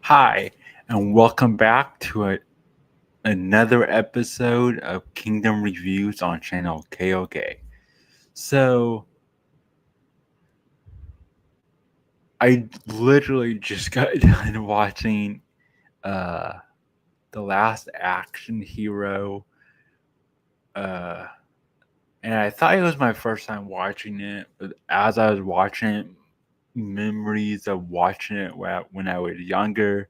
Hi, and welcome back to another episode of Kingdom Reviews on channel KOK. So, I literally just got done watching uh, The Last Action Hero, uh, and I thought it was my first time watching it, but as I was watching it, memories of watching it when I was younger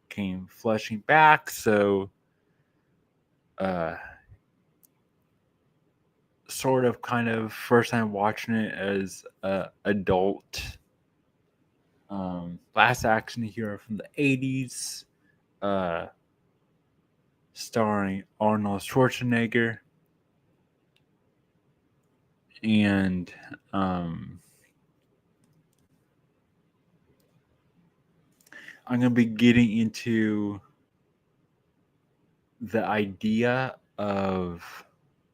came flushing back. So, uh, sort of kind of first time watching it as a adult. Last Action Hero from the 80s, uh, starring Arnold Schwarzenegger. And I'm going to be getting into the idea of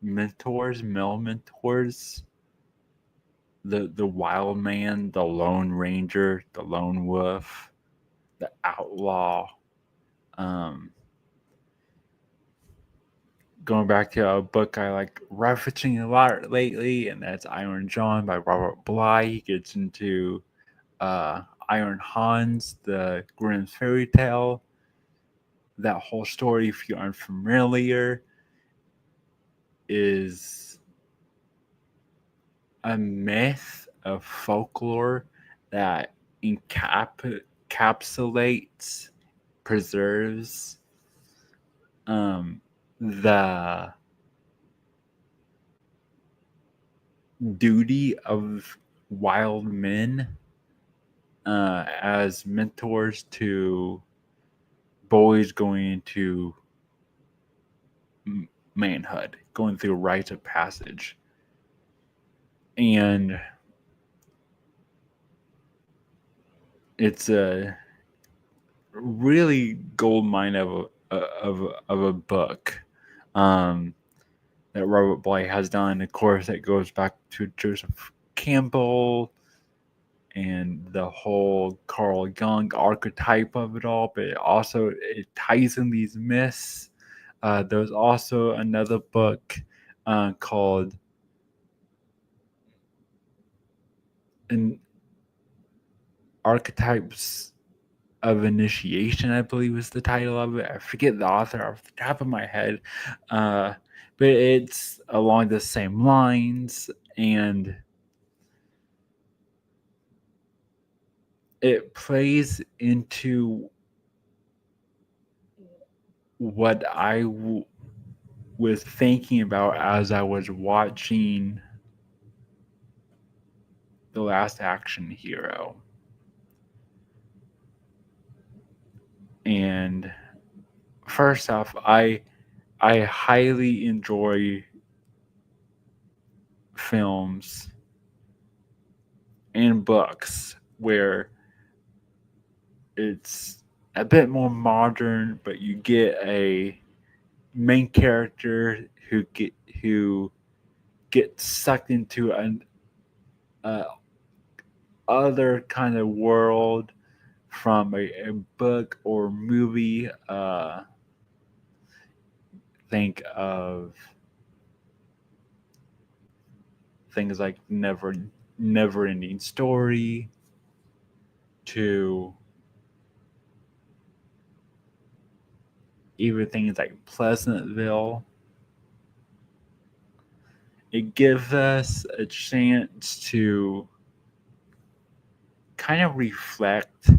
mentors, male mentors, the wild man, the lone ranger, the lone wolf, the outlaw. Um, Going back to a book I like referencing a lot lately, and that's Iron John by Robert Bly. He gets into Iron Hans, the Grimm's fairy tale. That whole story, if you aren't familiar, is a myth of folklore that encapsulates, preserves the duty of wild men as mentors to boys going into manhood, going through rites of passage. And it's a really gold mine of a book that Robert Bly has done. Of course, it goes back to Joseph Campbell and the whole Carl Jung archetype of it all, but it ties in these myths. There's also another book called "An Archetypes of Initiation," I believe is the title of it. I forget the author off the top of my head, uh, but it's along the same lines, and it plays into what was thinking about as I was watching The Last Action Hero. And first off, I highly enjoy films and books where it's a bit more modern, but you get a main character who gets sucked into an uh, other kind of world from a book or movie. Think of things like Never Ending Story to even things like Pleasantville. It gives us a chance to kind of reflect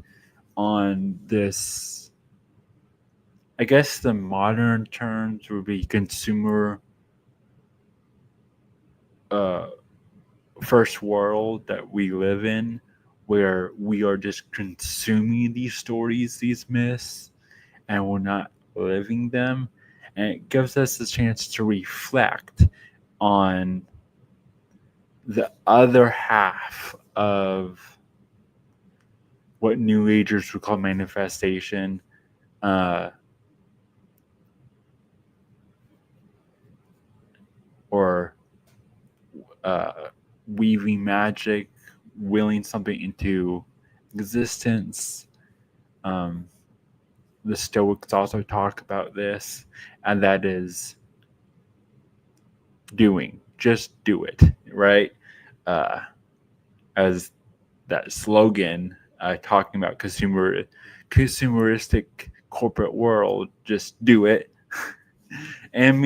on this. I guess the modern terms would be consumer uh, first world that we live in, where we are just consuming these stories, these myths, and we're not living them. And it gives us a chance to reflect on the other half of what New Agers would call manifestation, uh, or uh, weaving magic, willing something into existence, The Stoics also talk about this, and that is doing. Just do it, right? Uh, as that slogan talking about consumeristic corporate world, just do it. And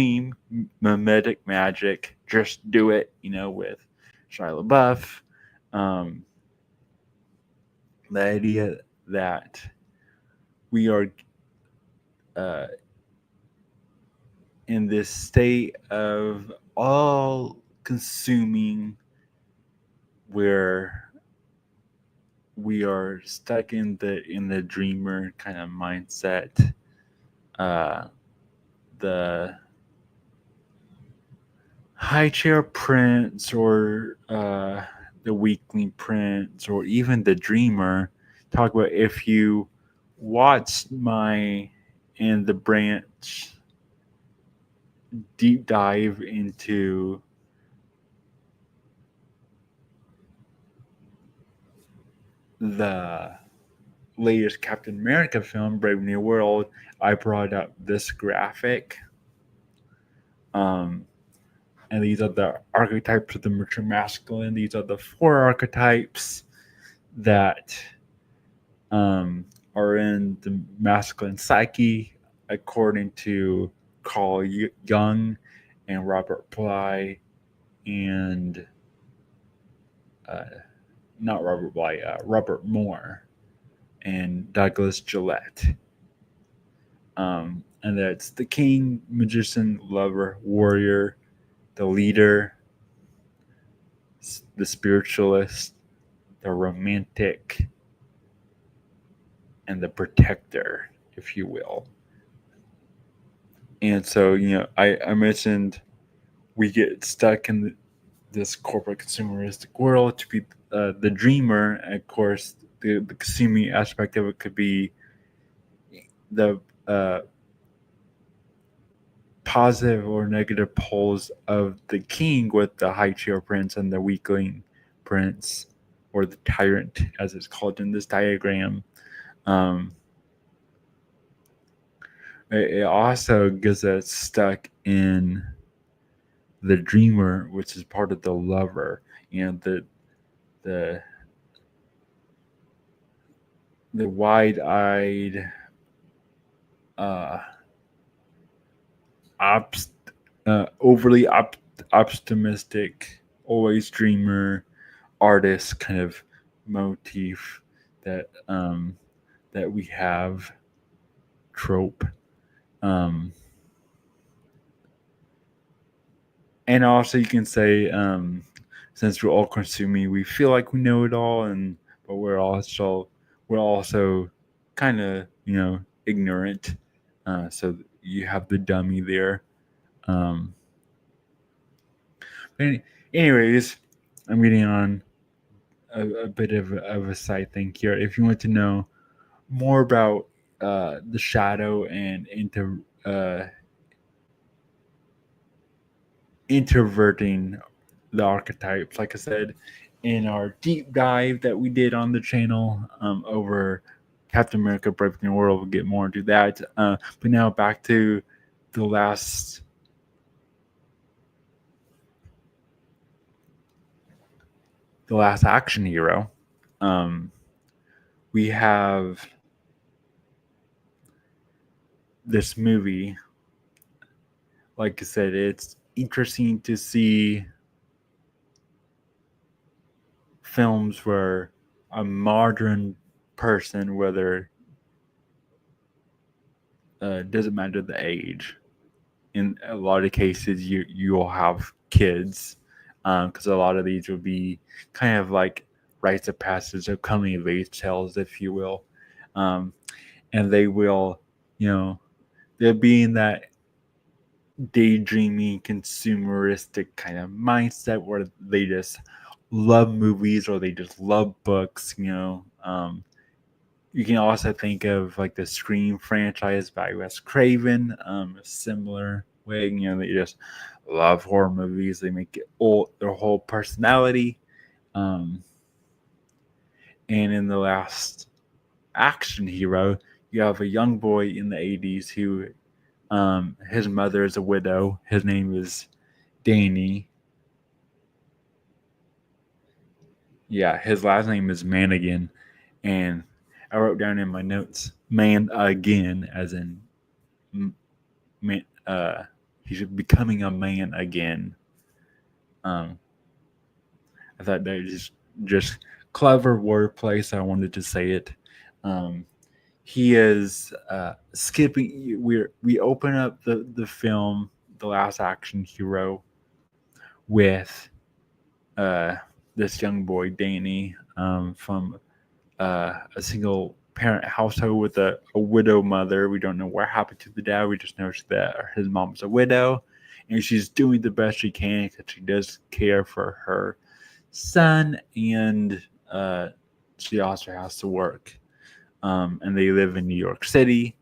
mimetic magic, just do it. With Shia LaBeouf, um, the idea that we are uh, in this state of all consuming where we are stuck in the dreamer kind of mindset. uh, the high chair prince or the weekly prince or even the dreamer talk about, if you watch my and the branch deep dive into the latest Captain America film, Brave New World, I brought up this graphic. Um, and these are the archetypes of the mature masculine. These are the 4 archetypes that are in the masculine psyche, according to Carl Jung and Robert Bly, and uh, not Robert Bly, Robert Moore and Douglas Gillette. And that's the king, magician, lover, warrior, the leader, the spiritualist, the romantic, and the protector, if you will. And so, I mentioned we get stuck in this corporate consumeristic world to be the dreamer. And of course, the consuming aspect of it could be the positive or negative poles of the king with the high chair prince and the weakling prince, or the tyrant, as it's called in this diagram. Um, it also gets us stuck in the dreamer, which is part of the lover, the the wide-eyed, uh, overly optimistic, always dreamer artist kind of motif that we have, trope. Um, and also, you can say, since we're all consuming, we feel like we know it all, but we're also kind of ignorant. So you have the dummy there. Um, but anyways, I'm getting on a bit of a side thing here. If you want to know more about the shadow and introverting the archetypes, like I said, in our deep dive that we did on the channel over Captain America Brave New World, we'll get more into that. But now back to the last action hero. We have this movie. Like I said, it's interesting to see films where a modern person, whether doesn't matter the age, in a lot of cases you'll have kids, because a lot of these will be kind of like rites of passage of coming of age tales, if you will. And they will, they'll be in that daydreaming consumeristic kind of mindset where they just love movies or they just love books. You can also think of like the Scream franchise by Wes Craven, a similar way. They just love horror movies. They make it their whole personality. And in the last action hero. You have a young boy in the 80s who, his mother is a widow. His name is Danny. Yeah, his last name is Manigan, and I wrote down in my notes "man again," as in man. He's becoming a man again. Um, I thought that was just clever wordplay, so I wanted to say it. Um, he is skipping. We open up the film, The Last Action Hero, with uh, this young boy Danny, from a single parent household with a widow mother. We don't know what happened to the dad. We just know that his mom's a widow, and she's doing the best she can because she does care for her son, and she also has to work. And they live in New York City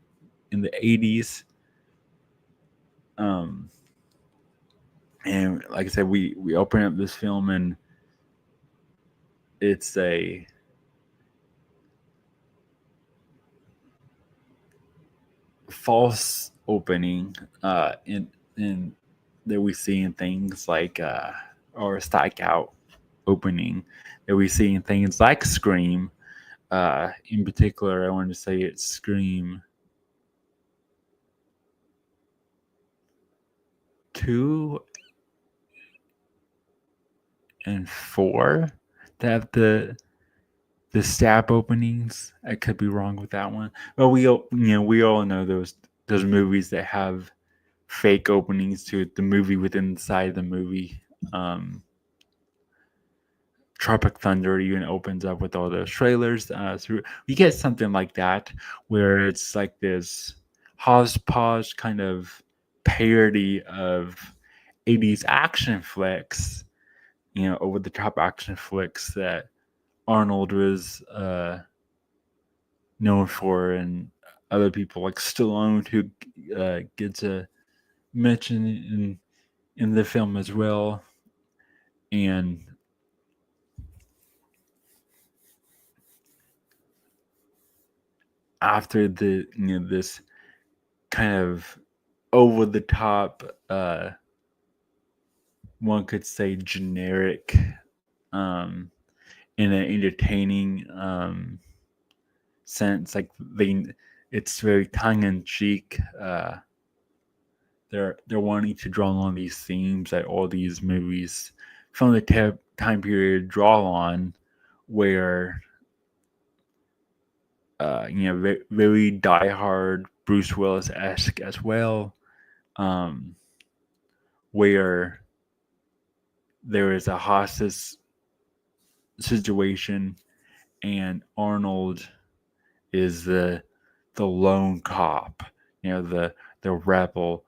in the 80s. Um, and like I said, we open up this film, and it's a false opening in that we see in things like or a strike out opening that we see in things like Scream. In particular, I want to say it's Scream 2 and 4 that have the stab openings. I could be wrong with that one. Well, we all know those movies that have fake openings to the movie within inside the movie. Tropic Thunder even opens up with all those trailers. So we get something like that where it's like this hodgepodge kind of parody of 80s action flicks, over the top action flicks that Arnold was known for, and other people like Stallone who gets a mention in the film as well. And after this kind of over the top, one could say generic, um, in an entertaining sense, like it's very tongue in cheek. They're wanting to draw on these themes that all these movies from the time period draw on, where very diehard Bruce Willis esque as well, where there is a hostage situation and Arnold is the lone cop, the rebel.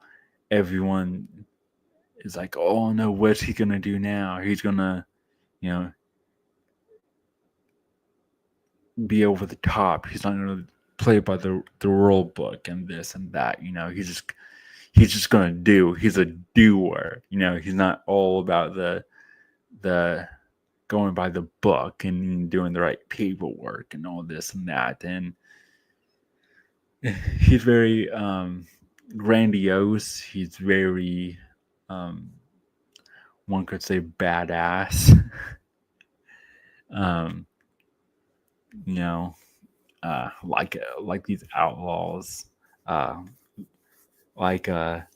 Everyone is like, oh no, what's he gonna do now? He's gonna, you know, be over the top. He's not gonna play by the rule book and this and that. He's just gonna do. He's a doer. He's not all about the going by the book and doing the right paperwork and all this and that. And he's very grandiose. He's very, one could say, badass. Like these outlaws, like a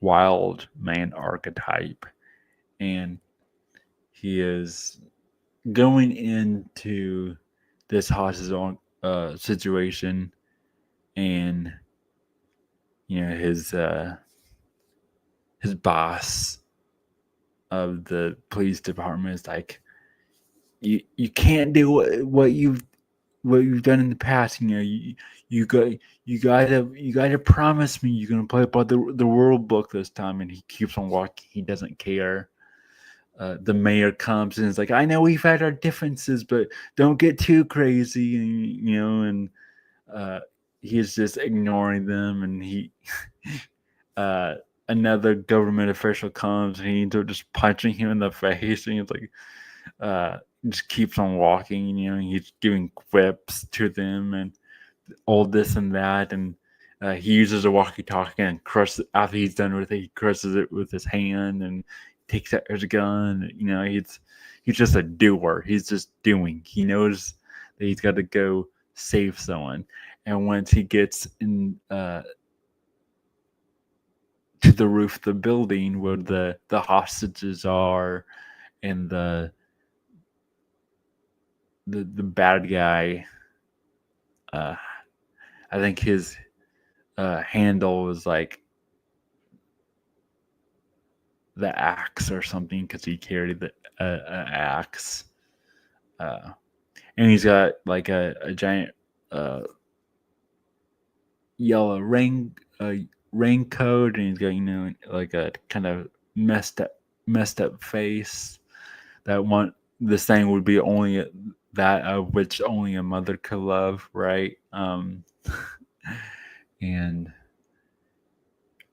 wild man archetype, and he is going into this hostage situation, and his boss of the police department is like, you can't do what you've done in the past. You gotta promise me you're gonna play by the rule book this time. And he keeps on walking. He doesn't care. The mayor comes and is like, I know we've had our differences, but don't get too crazy. And he's just ignoring them. And he another government official comes and he ends up just punching him in the face. And he's like, just keeps on walking. He's giving quips to them, and all this and that, and he uses a walkie-talkie and crushes. After he's done with it, he crushes it with his hand and takes out his gun. He's just a doer. He's just doing. He knows that he's got to go save someone, and once he gets in to the roof of the building where the hostages are, and the bad guy, I think his handle was like the axe or something, because he carried the axe, and he's got like a giant yellow raincoat, and he's got like a kind of messed up face. This thing would be only that of which only a mother could love, right? And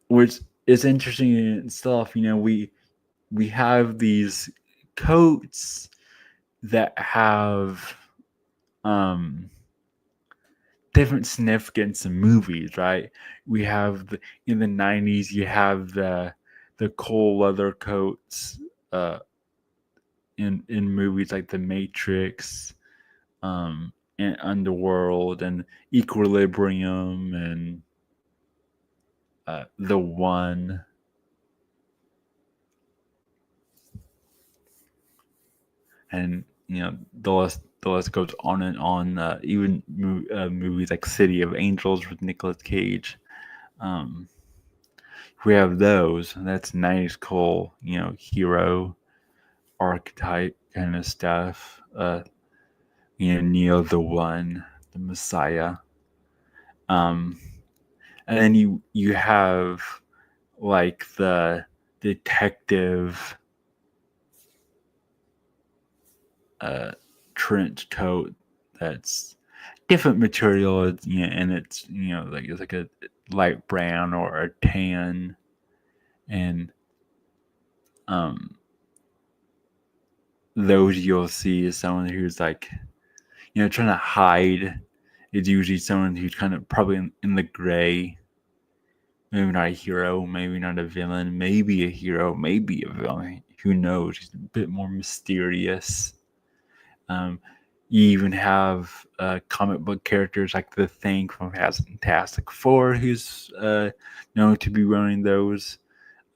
which is interesting in itself. We have these coats that have different significance in movies, right? We have in the 90s, you have the coal leather coats in movies like The Matrix, and Underworld, and Equilibrium, and The One. And the list goes on and on. Even movies like City of Angels with Nicolas Cage. We have those. That's nice, cool, hero archetype kind of stuff. Neo the One, the Messiah. And then you have like the detective trench coat that's different material, and it's it's like a light brown or a tan, and those you'll see is someone who's like trying to hide. It's usually someone who's kind of probably in the gray. Maybe not a hero, maybe not a villain, maybe a hero, maybe a villain. Who knows? He's a bit more mysterious. You even have comic book characters like the Thing from Fantastic Four, who's known to be wearing those.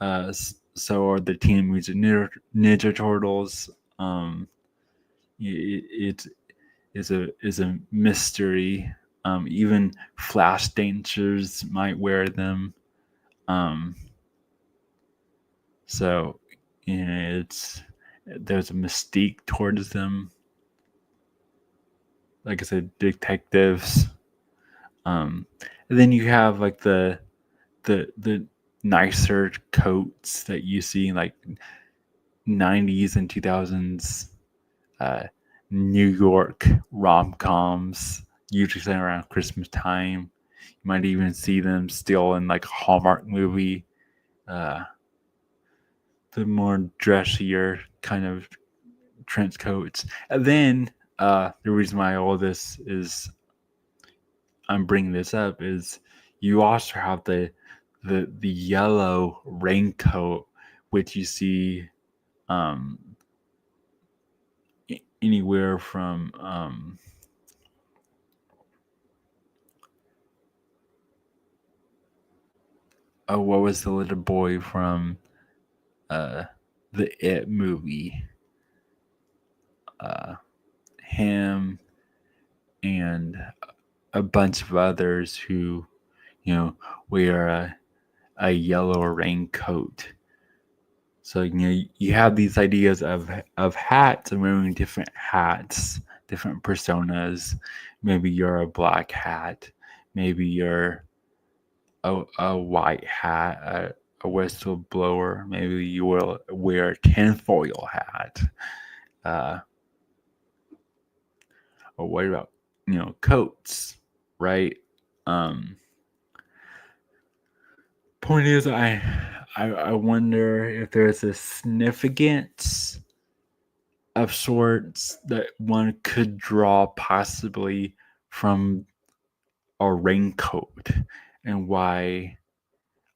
So are the Teen Mutant Ninja Turtles. It is a mystery. Even Flash Dancers might wear them. So there's a mystique towards them. Like I said, detectives. And then you have like the nicer coats that you see in like 90s and 2000s New York rom-coms, usually set around Christmas time. You might even see them still in like a Hallmark movie. The more dressier kind of trench coats. And then the reason why all this is I'm bringing this up is you also have the yellow raincoat, which you see anywhere from what was the little boy from the It movie? Him and a bunch of others who wear a yellow raincoat. So you have these ideas of hats and wearing different hats, different personas. Maybe you're a black hat, maybe you're a white hat, a whistleblower, maybe you will wear a tinfoil hat. Or what about coats, right? Point is, I wonder if there's a significance of sorts that one could draw possibly from a raincoat, and why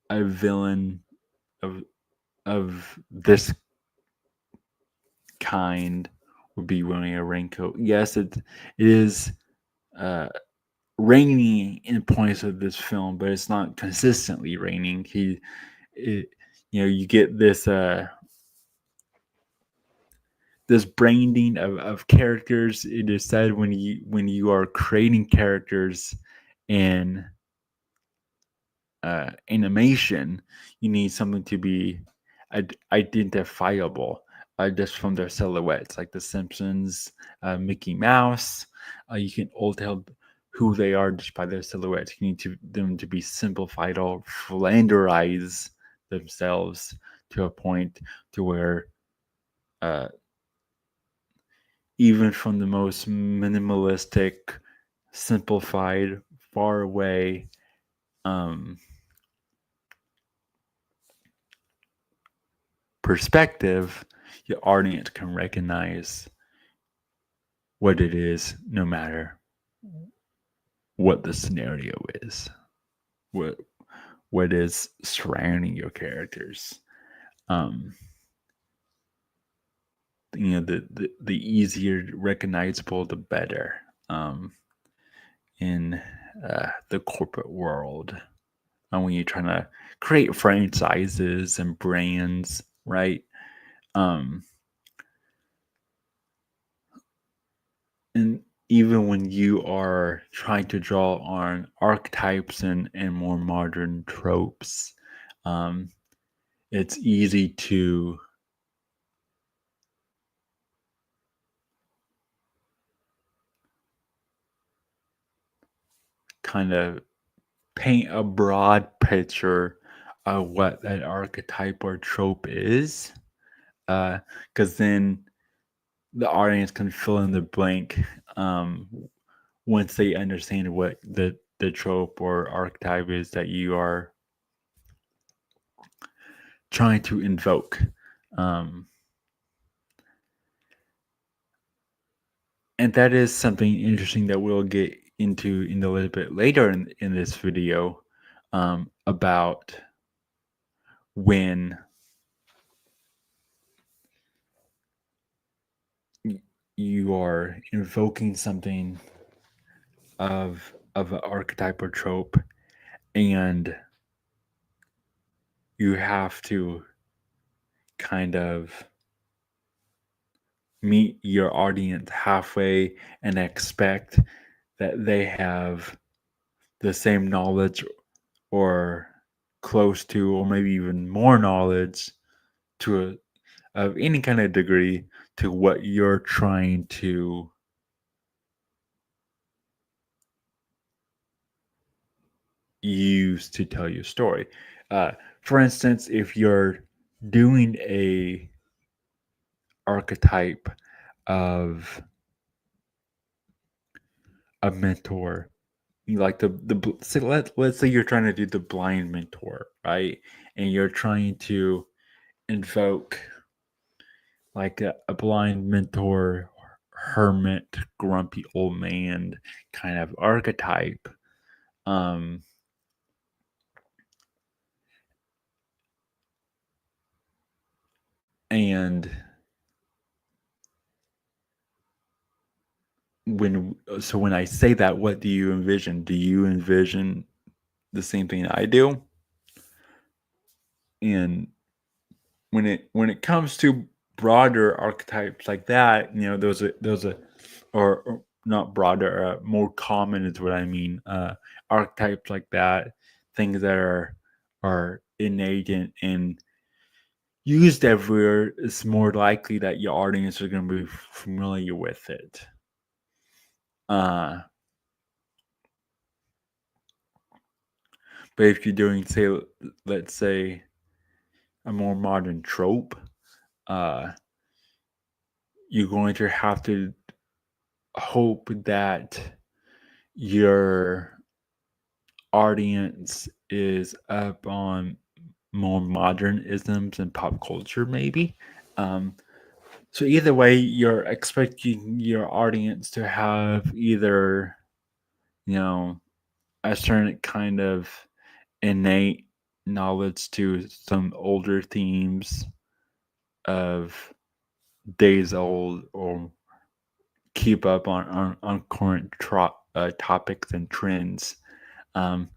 a villain of this kind would be wearing a raincoat. Yes, it is uh, rainy in points of this film, but it's not consistently raining. You get this branding of characters. It is said when you are creating characters in animation, you need something to be identifiable just from their silhouettes, like The Simpsons, Mickey Mouse. You can all tell who they are just by their silhouettes. You need them to be simplified or flanderize themselves to a point to where uh, even from the most minimalistic, simplified, far away um, perspective, your audience can recognize what it is, no matter what the scenario is, what is surrounding your characters. Um, the easier recognizable, the better. In the corporate world, and when you're trying to create franchises and brands, right? Um, and even when you are trying to draw on archetypes and more modern tropes, um, it's easy to kind of paint a broad picture of what that archetype or trope is, because then the audience can fill in the blank um, once they understand what the trope or archetype is that you are trying to invoke. Um, and that is something interesting that we'll get into in a little bit later in this video about when you are invoking something of an archetype or trope, and you have to kind of meet your audience halfway and expect that they have the same knowledge or close to, or maybe even more knowledge to of any kind of degree to what you're trying to use to tell your story. For instance, if you're doing a archetype of a mentor, like let's say you're trying to do the blind mentor, right? And you're trying to invoke like a blind mentor, hermit, grumpy old man kind of archetype. Um, and when I say that, what do you envision? Do you envision the same thing I do? And when it comes to broader archetypes like that, those are or not broader, more common is what I mean. Archetypes like that, things that are innate and used everywhere, it's more likely that your audience are going to be familiar with it. Uh, but if you're doing, say, let's say, a more modern trope, uh, you're going to have to hope that your audience is up on more modern isms and pop culture, maybe. So either way, you're expecting your audience to have either, you know, a certain kind of innate knowledge to some older themes of days old, or keep up on current topics and trends. Um,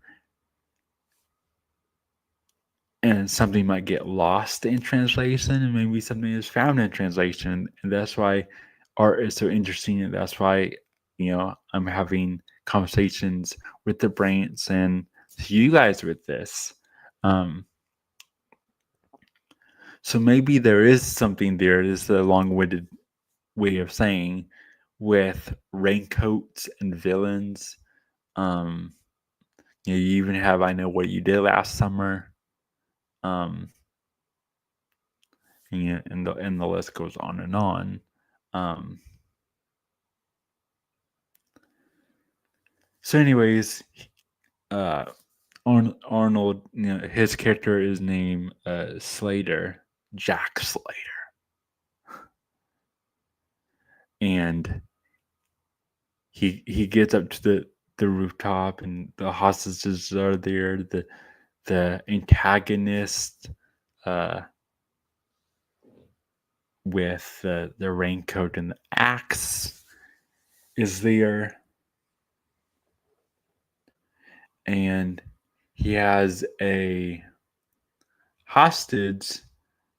and something might get lost in translation, and maybe something is found in translation. And that's why art is so interesting. And that's why, I'm having conversations with the brains and you guys with this. Um, so maybe there is something there. This is a long-winded way of saying, with raincoats and villains. Um, you even have I Know What You Did Last Summer. Um, and the list goes on and on. Um, so, anyways, uh, Arnold, his character is named Slater, Jack Slater, and he gets up to the rooftop, and the hostages are there. The antagonist, uh, with the raincoat and the axe, is there, and he has a hostage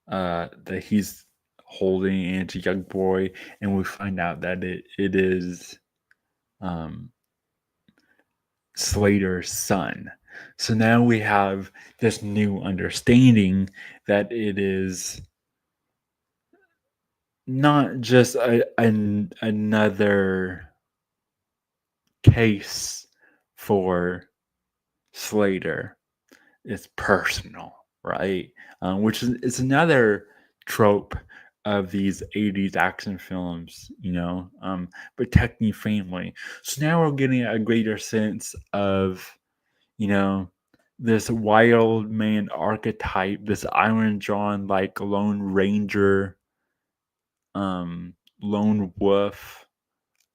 that he's holding, and it's a young boy, and we find out that it is um, Slater's son. So now we have this new understanding that it is not just another case for Slater. It's personal, right? Which is it's another trope of these 80s action films, protecting family. So now we're getting a greater sense of, you know, this wild man archetype, this Iron John like Lone Ranger, lone wolf,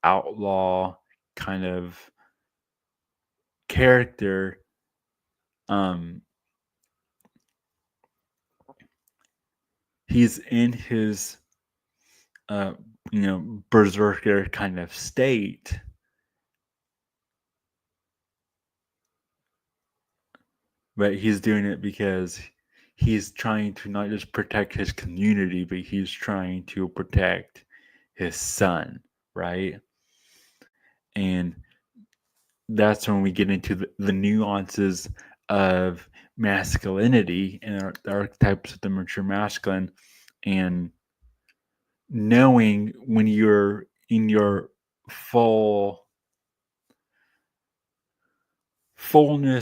outlaw kind of character. Um, he's in his uh, berserker kind of state, but he's doing it because he's trying to not just protect his community, but he's trying to protect his son, right? And that's when we get into the nuances of masculinity and the archetypes of the mature masculine, and knowing when you're in your fullness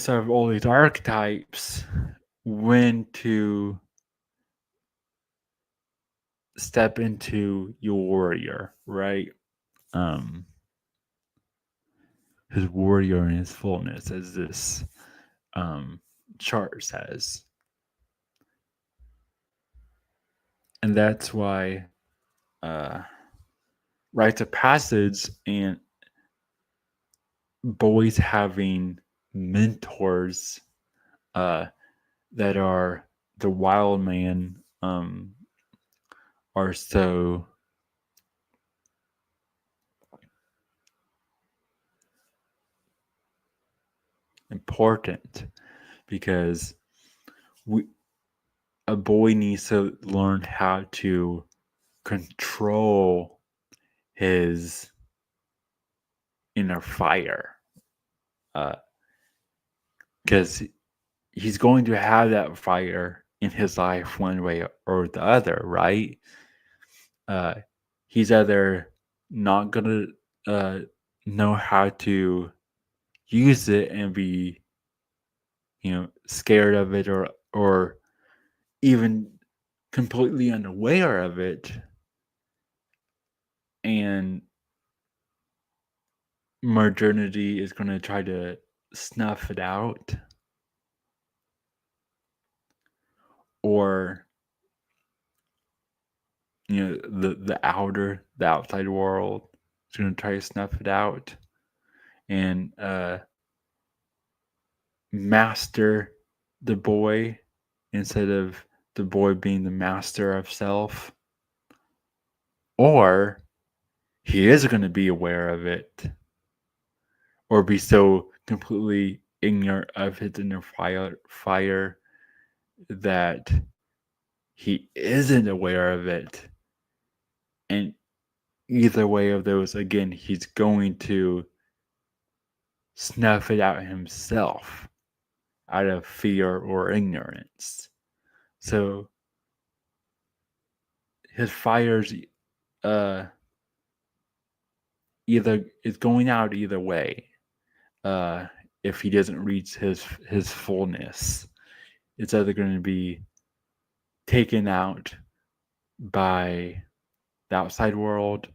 of all these archetypes, when to step into your warrior, right? Um, his warrior in his fullness, as this chart says. And that's why rites of passage and boys having mentors that are the wild man are so important, because a boy needs to learn how to control his inner fire, because he's going to have that fire in his life one way or the other, right? He's either not gonna know how to use it and be, scared of it, or even completely unaware of it, and modernity is going to try to snuff it out, or the outside world is going to try to snuff it out, and master the boy instead of the boy being the master of self, or he is going to be aware of it, or be so completely ignorant of his inner fire that he isn't aware of it. And either way of those, again, he's going to snuff it out himself out of fear or ignorance. So his fire's uh, either is going out either way. If he doesn't reach his fullness, it's either going to be taken out by the outside world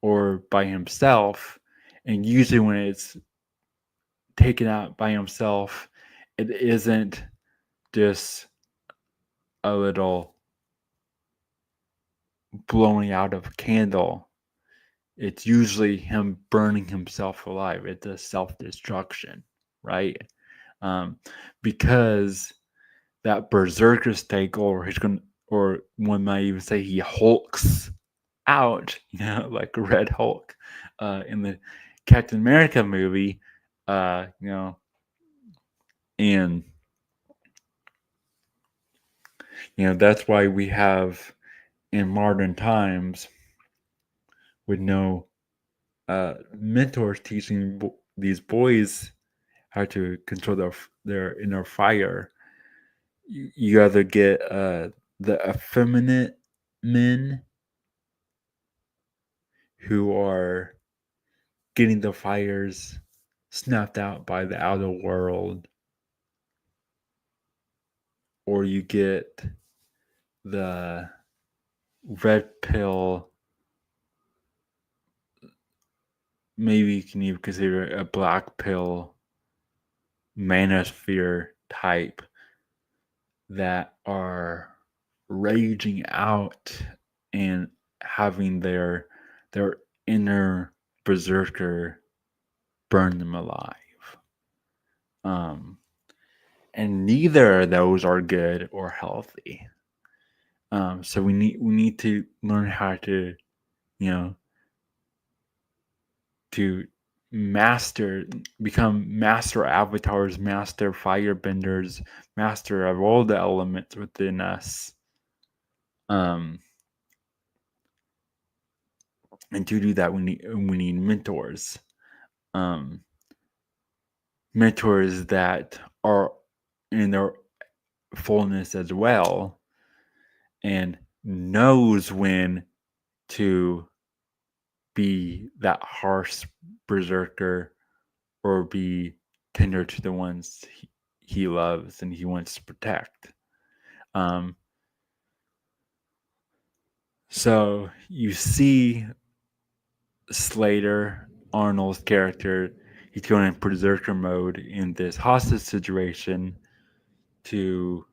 or by himself. And usually, when it's taken out by himself, it isn't just a little blowing out of a candle. It's usually him burning himself alive. It's a self-destruction, right? Because that berserker state, or one might even say he hulks out, like Red Hulk in the Captain America movie, and that's why we have in modern times with no mentors teaching these boys how to control their inner fire. You either get the effeminate men who are getting the fires snuffed out by the outer world, or you get the red pill, maybe you can even consider it a black pill manosphere type, that are raging out and having their inner berserker burn them alive. And neither of those are good or healthy. So we need to learn how to, to become master avatars, master firebenders, master of all the elements within us. And to do that, we need mentors. Mentors that are in their fullness as well, and knows when to be that harsh berserker or be tender to the ones he loves and he wants to protect. So you see Slater, Arnold's character, he's going in berserker mode in this hostage situation to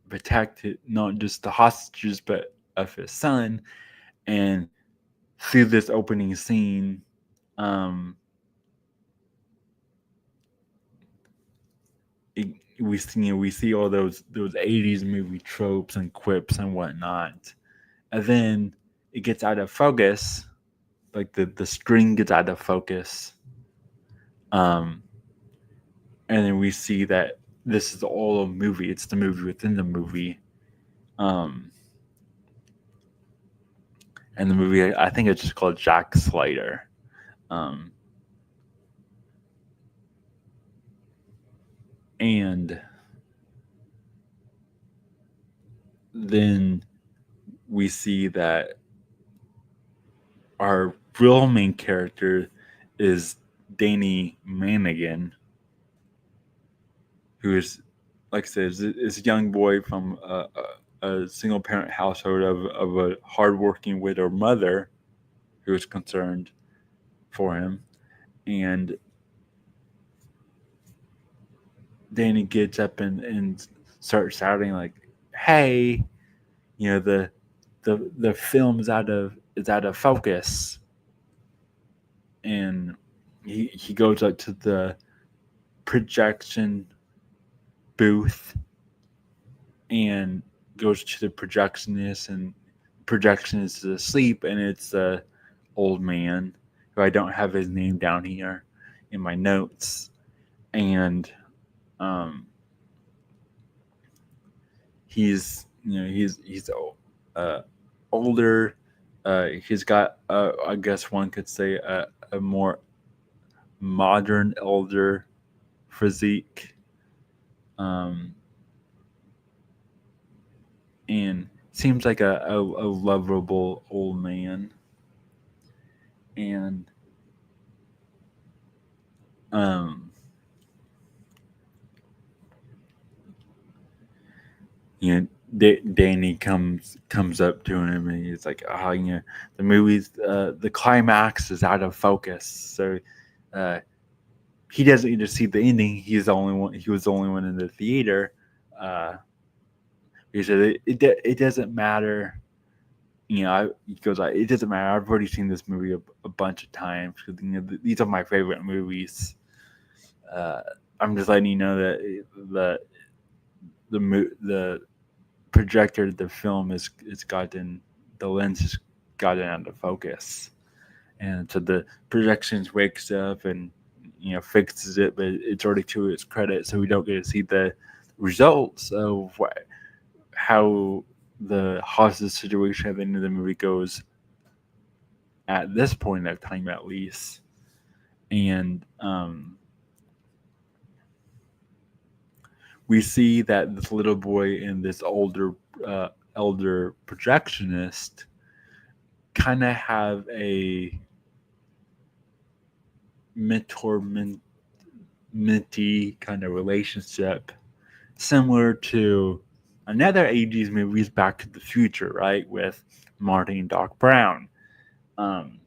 protect not just the hostages but of his son. And through this opening scene, we see all those 80s movie tropes and quips and whatnot, and then it gets out of focus, like the string gets out of focus, and then we see that this is all a movie. It's the movie within the movie. And the movie, I think it's just called Jack Slater. And then we see that our real main character is Danny Manigan, who is, like I said, is a young boy from a single parent household of a hardworking widow mother who is concerned for him. And Danny gets up and starts shouting like, "Hey, the film is out of focus." And he goes up to projection booth and goes to the projectionist, and projectionist is asleep, and it's the old man who I don't have his name down here in my notes, and he's older. He's got I guess one could say a more modern elder physique, and seems like a lovable old man, and um you know, Danny comes up to him, and he's like, "Oh, the movie's the climax is out of focus." So he doesn't get to see the ending. He's the only one. He was the only one in the theater. He said it doesn't matter. He goes like, "It doesn't matter. I've already seen this movie a bunch of times because these are my favorite movies. I'm just letting you know that the projector, the film is gotten, the lens has gotten out of focus." And so the projections wakes up and fixes it, but it's already to its credit, so we don't get to see the results of how the hostage situation at the end of the movie goes at this point of time, at least. And we see that this little boy and this elder projectionist kind of have a mentor mentee kind of relationship, similar to another 80s movies, Back to the Future, right, with Marty and Doc Brown. And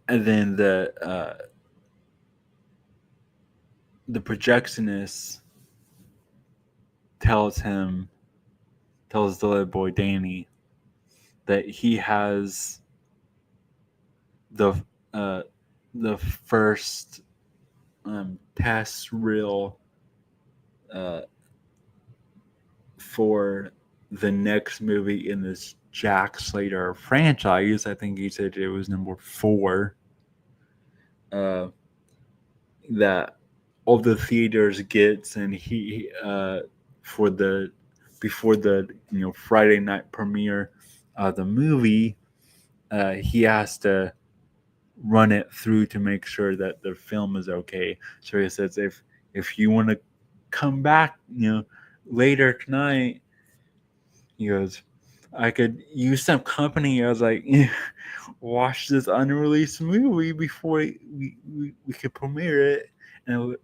then the projectionist tells the little boy Danny that he has the first test reel for the next movie in this Jack Slater franchise. I think he said it was number 4. That all the theaters gets, and he for the before the Friday night premiere of the movie, he has to run it through to make sure that the film is okay. So he says, if you want to come back, later tonight, he goes, I could use some company. I was like, watch this unreleased movie before we could premiere it. And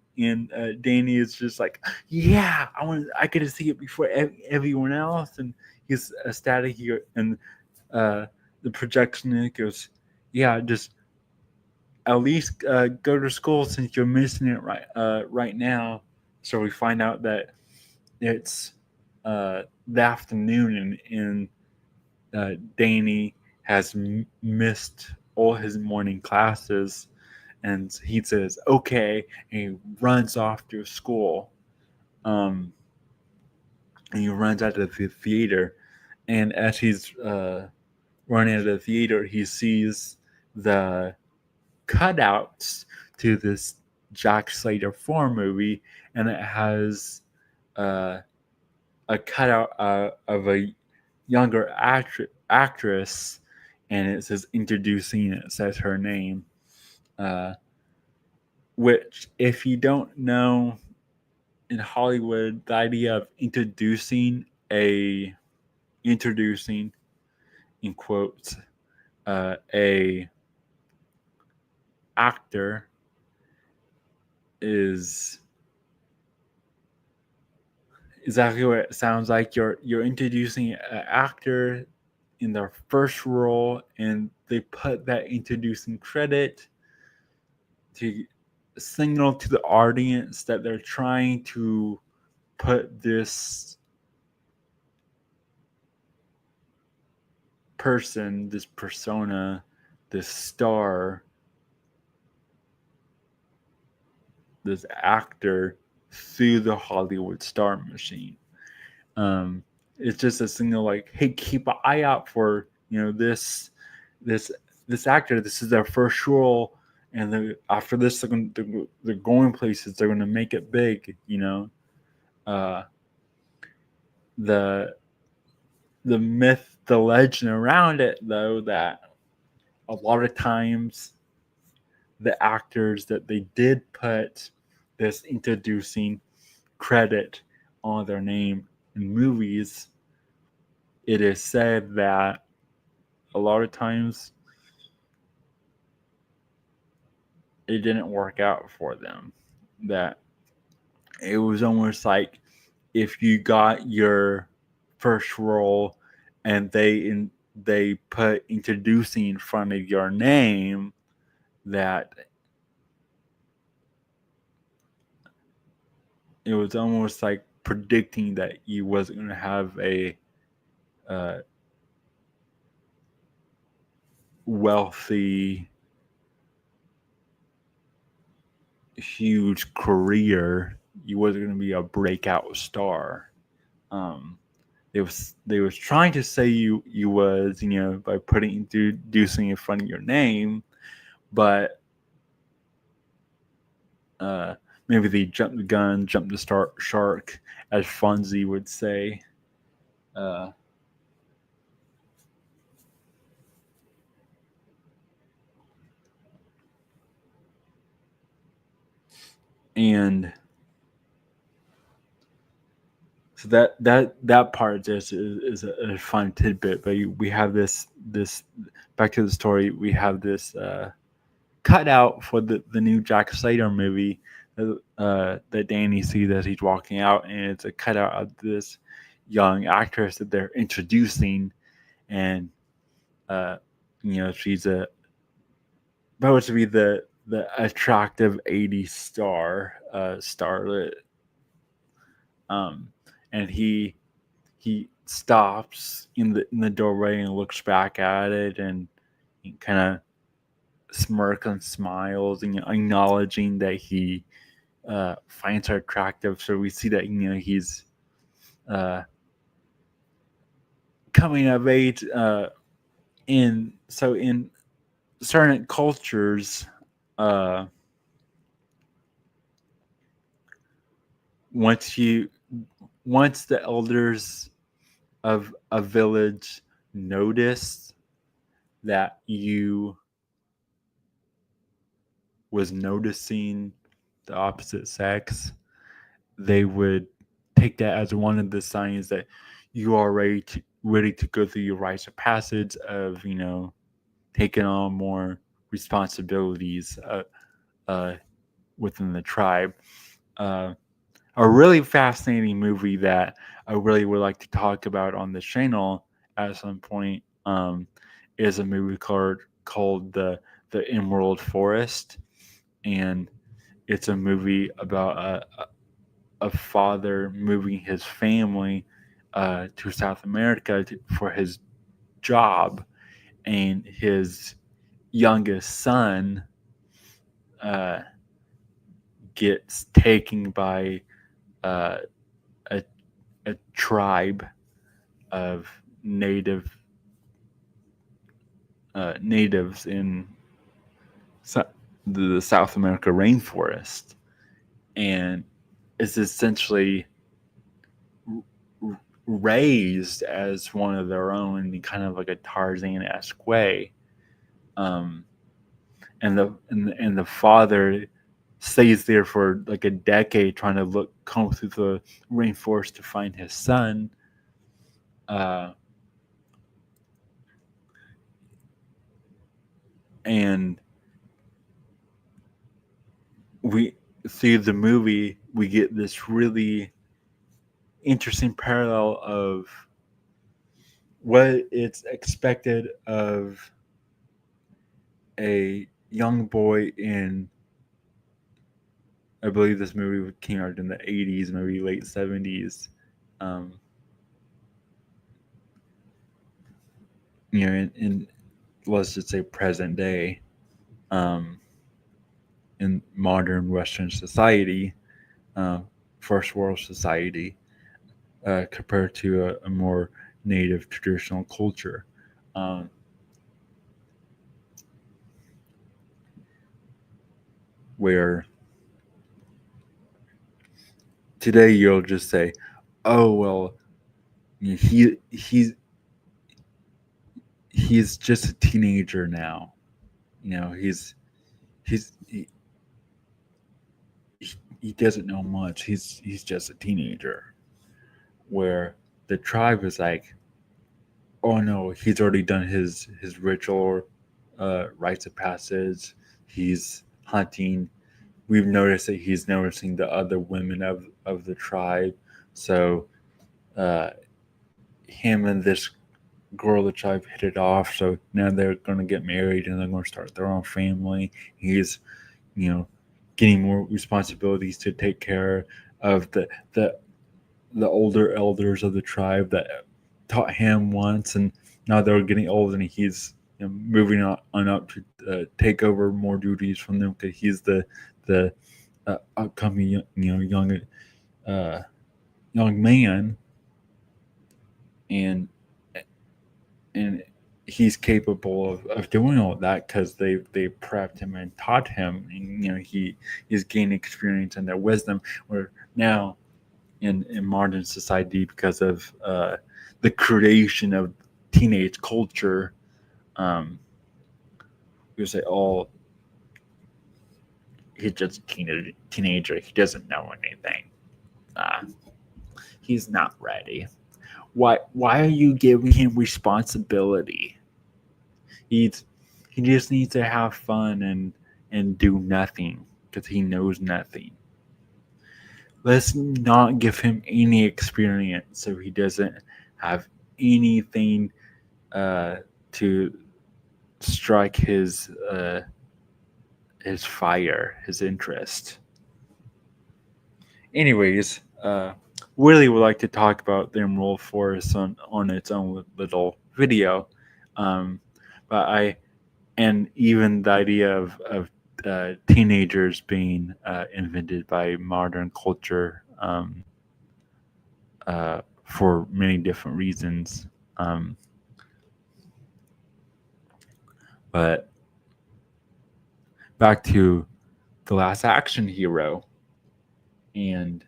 Danny is just like, yeah, I get to see it before everyone else. And he's ecstatic here. And the projectionist goes, yeah, just at least go to school since you're missing it right now. So we find out that it's the afternoon, and Danny has missed all his morning classes, and he says okay, and he runs off to school, and he runs out of the theater, and as he's running out of the theater, he sees the cutouts to this Jack Slater 4 movie, and it has a cutout of a younger actress, and it says introducing, and it says her name, which, if you don't know, in Hollywood, the idea of introducing in quotes a actor is exactly what it sounds like. You're introducing an actor in their first role, and they put that introducing credit to signal to the audience that they're trying to put this person, this persona, this star, this actor through the Hollywood star machine. Um, it's just a signal like, hey, keep an eye out for this this actor. This is their first role, and after this, they're going places. They're going to make it big. Uh, the the myth, the legend around it, though, that a lot of times the actors that they did put this introducing credit on their name in movies, it is said that a lot of times it didn't work out for them. That it was almost like if you got your first role and they put introducing in front of your name, that it was almost like predicting that you wasn't going to have a wealthy, huge career. You wasn't going to be a breakout star. They was trying to say you was, by putting introducing in front of your name, but maybe they jumped the gun, jumped the shark, as Fonzie would say. Uh, and so that part just is a fun tidbit. But we have this back to the story. We have this cutout for the new Jack Slater movie that Danny sees as he's walking out, and it's a cutout of this young actress that they're introducing, and she's supposed to be the attractive '80s star, starlet, and he stops in the doorway and looks back at it, and he kind of smirks and smiles, and acknowledging that he finds her attractive. So we see that he's coming of age. In certain cultures, once the elders of a village noticed that you was noticing the opposite sex, they would take that as one of the signs that you are ready to go through your rites of passage of taking on more responsibilities within the tribe. A really fascinating movie that I really would like to talk about on the channel at some point is a movie called the Emerald Forest, and it's a movie about a father moving his family to South America for his job, and his youngest son gets taken by a, a tribe of natives in the South America rainforest, and is essentially raised as one of their own in kind of like a Tarzan-esque way. And the father stays there for like a decade trying to comb through the rainforest to find his son. And we through the movie we get this really interesting parallel of what it's expected of a young boy in, I believe this movie came out in the 80s, maybe late 70s. in let's just say present day, um, in modern Western society, uh, first world society, compared to a more native traditional culture. Um, where today you'll just say, "Oh well, he's just a teenager now. He's he doesn't know much. He's just a teenager." Where the tribe is like, "Oh no, he's already done his ritual, rites of passage. He's hunting. We've noticed that he's noticing the other women of the tribe. So uh, him and this girl of the tribe hit it off. So now they're going to get married and they're going to start their own family. He's, you know, getting more responsibilities to take care of the older elders of the tribe that taught him once, and now they're getting old, and he's moving on up to take over more duties from them because he's the upcoming uh, young man, and and he's capable of doing all that because they prepped him and taught him, and he's gained experience and their wisdom. Where now in modern society, because of the creation of teenage culture, um, we say, "Oh, he's just a teenager. He doesn't know anything. Uh, he's not ready. Why are you giving him responsibility? He's he just needs to have fun and do nothing because he knows nothing. Let's not give him any experience so he doesn't have anything uh, to strike his fire, his interest." Anyways, Willie would like to talk about the Emerald Forest on its own little video, um, but I and even the idea of teenagers being invented by modern culture, for many different reasons. Um, but back to the Last Action Hero, and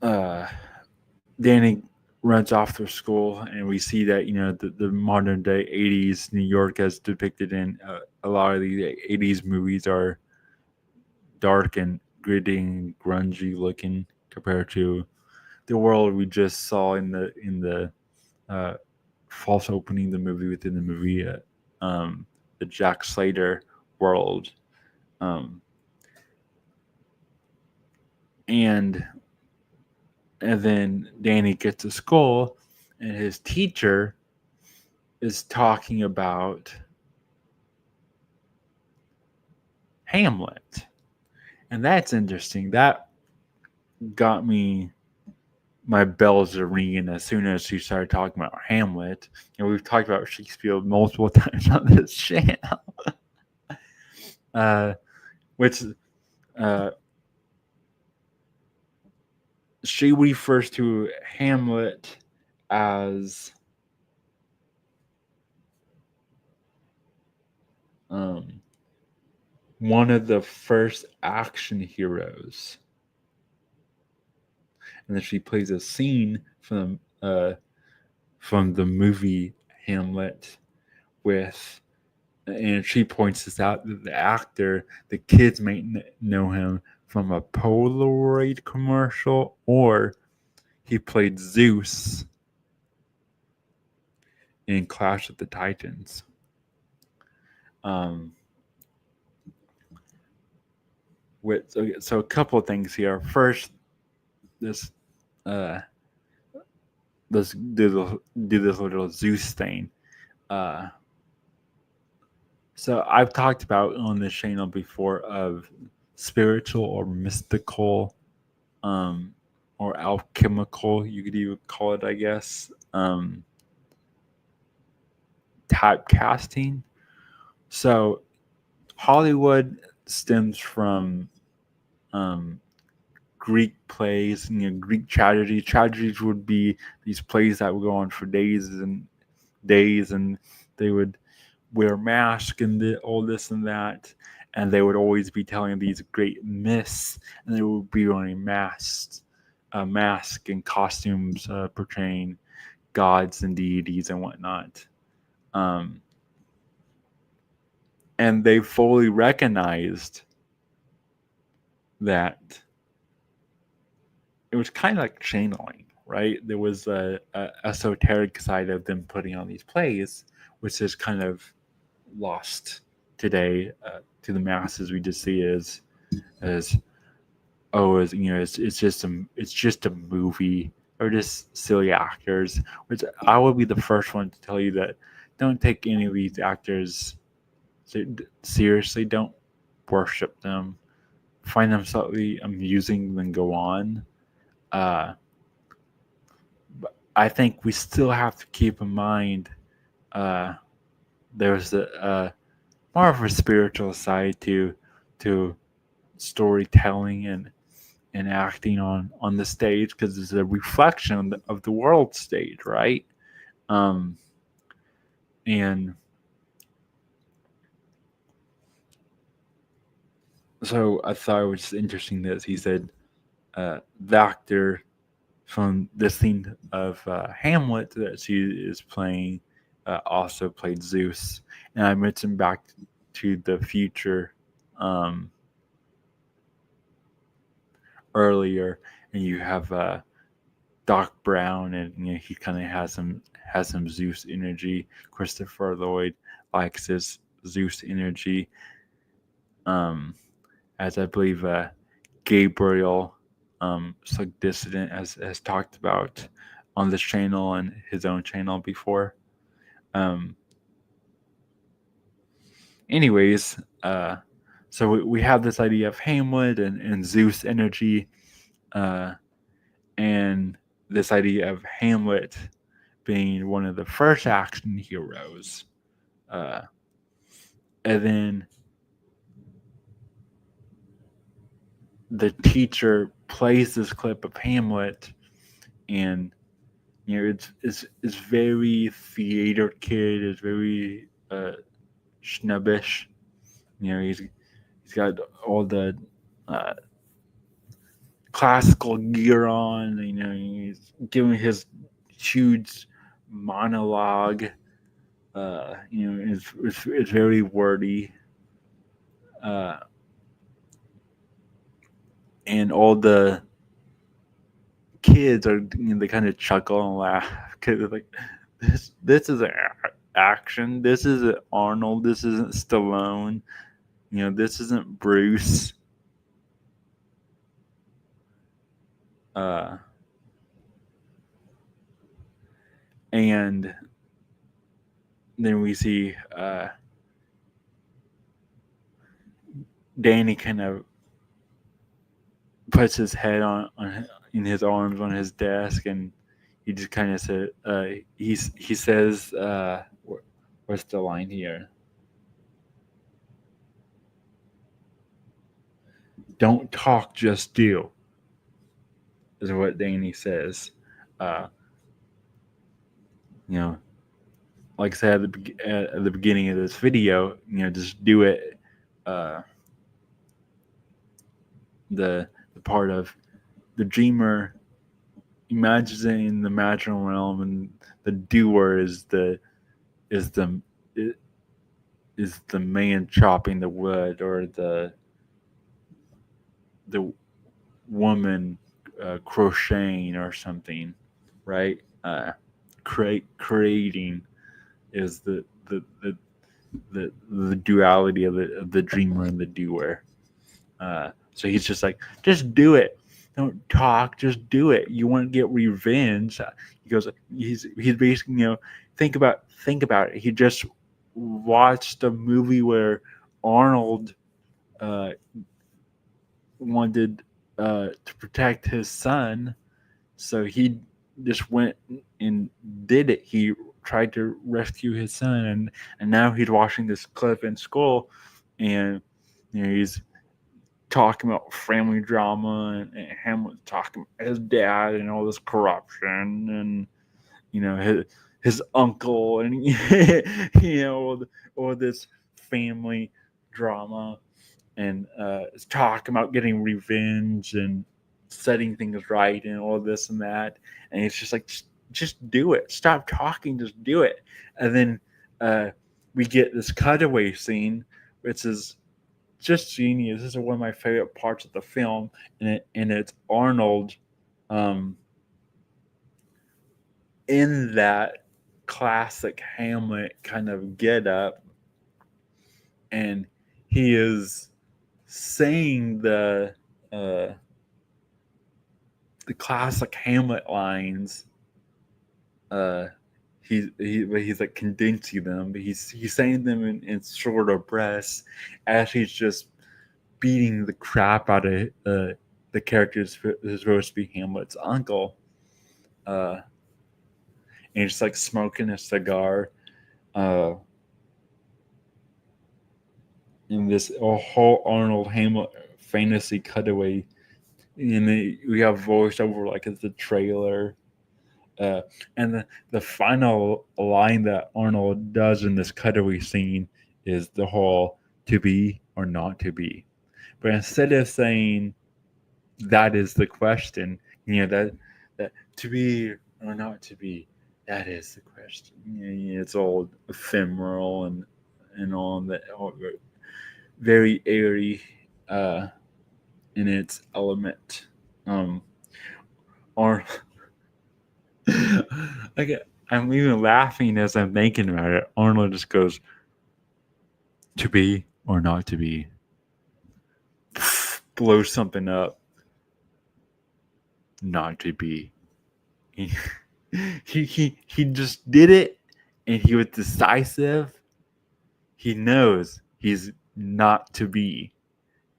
uh, Danny runs off to school, and we see that the modern day '80s New York, as depicted in a lot of the '80s movies, are dark and gritty and grungy looking compared to the world we just saw in the uh, false opening the movie within the movie, the Jack Slater world. Um, and and then Danny gets to school, and his teacher is talking about Hamlet, and that's interesting. That got me my bells are ringing as soon as she started talking about Hamlet. And we've talked about Shakespeare multiple times on this channel, uh, which uh, she refers to Hamlet as um, one of the first action heroes, and then she plays a scene from the movie Hamlet with, and she points this out, that the actor, the kids might know him from a Polaroid commercial, or he played Zeus in Clash of the Titans. Um, so a couple of things here. First, this uh, let's do this little Zeus thing. Uh, so I've talked about on this channel before of spiritual or mystical um, or alchemical, you could even call it, I guess, typecasting. So Hollywood stems from um, Greek plays, Greek tragedy. Tragedies would be these plays that would go on for days, and they would wear masks and all this and that, and they would always be telling these great myths, and they would be wearing masks, and costumes portraying gods and deities and whatnot. Um, and they fully recognized that it was kind of like channeling, right? There was a esoteric side of them putting on these plays, which is kind of lost today to the masses. We just see as as it's just a movie or just silly actors. Which I would be the first one to tell you that don't take any of these actors seriously. Don't worship them. Find them slightly amusing, then go on. Uh, but I think we still have to keep in mind uh, there's more of a spiritual side to storytelling and acting on the stage, because it's a reflection of the world stage, right? Um, and so I thought it was interesting that he said the actor from the scene of Hamlet that she is playing also played Zeus. And I mentioned Back to the Future um, earlier, and you have Doc Brown, and he kind of has some Zeus energy. Christopher Lloyd likes his Zeus energy, um, as I believe Gabriel Slug Dissident has talked about on this channel and his own channel before. Um, anyways, so we have this idea of Hamlet and Zeus energy, uh, and this idea of Hamlet being one of the first action heroes. Uh, and then the teacher plays this clip of Hamlet, and it's very theater kid. It's very snubbish. He's got all the uh, classical gear on. He's giving his huge monologue. It's very wordy. Uh, and all the kids are they kind of chuckle and laugh because they're like, this is action. This isn't Arnold. This isn't Stallone. This isn't Bruce. Uh, and then we see Danny kind of puts his head on in his arms on his desk, and he just kind of said he says what's the line here? Don't talk, just do, is what Danny says. Uh, you know, like I said at the beginning of this video, just do it. Uh, the part of the dreamer imagines it in the magical realm, and the doer is the is the man chopping the wood, or the woman crocheting or something, right? Creating is the duality of the dreamer and the doer. So he's just like, just do it. Don't talk, just do it. You want to get revenge. He goes, he's basically, think about it. He just watched a movie where Arnold wanted to protect his son, So he just went and did it. He tried to rescue his son, and now he's watching this clip in school, and he's talking about family drama, and Hamlet's talking about his dad and all this corruption, and his uncle, and all this family drama, and is talking about getting revenge and setting things right and all this and that. And it's just like, just do it. Stop talking, just do it. And then we get this cutaway scene, which is just genius. This is one of my favorite parts of the film, and it's Arnold in that classic Hamlet kind of get up, and he is saying uh, the classic Hamlet lines. Uh, he's like condensing them, but he's saying them in shorter breaths as he's just beating the crap out of the characters who's supposed to be Hamlet's uncle. And he's just like smoking a cigar. Uh, in this whole Arnold Hamlet fantasy cutaway, and we have voiceover like it's a trailer. Uh, and the final line that Arnold does in this cutaway scene is the whole "to be or not to be," but instead of saying that is the question, that to be or not to be, that is the question. It's all ephemeral and all that, all very airy in its element. Or I'm even laughing as I'm thinking about it. Arnold just goes, "To be or not to be," blows something up. Not to be. He he just did it, and he was decisive. He knows he's not to be,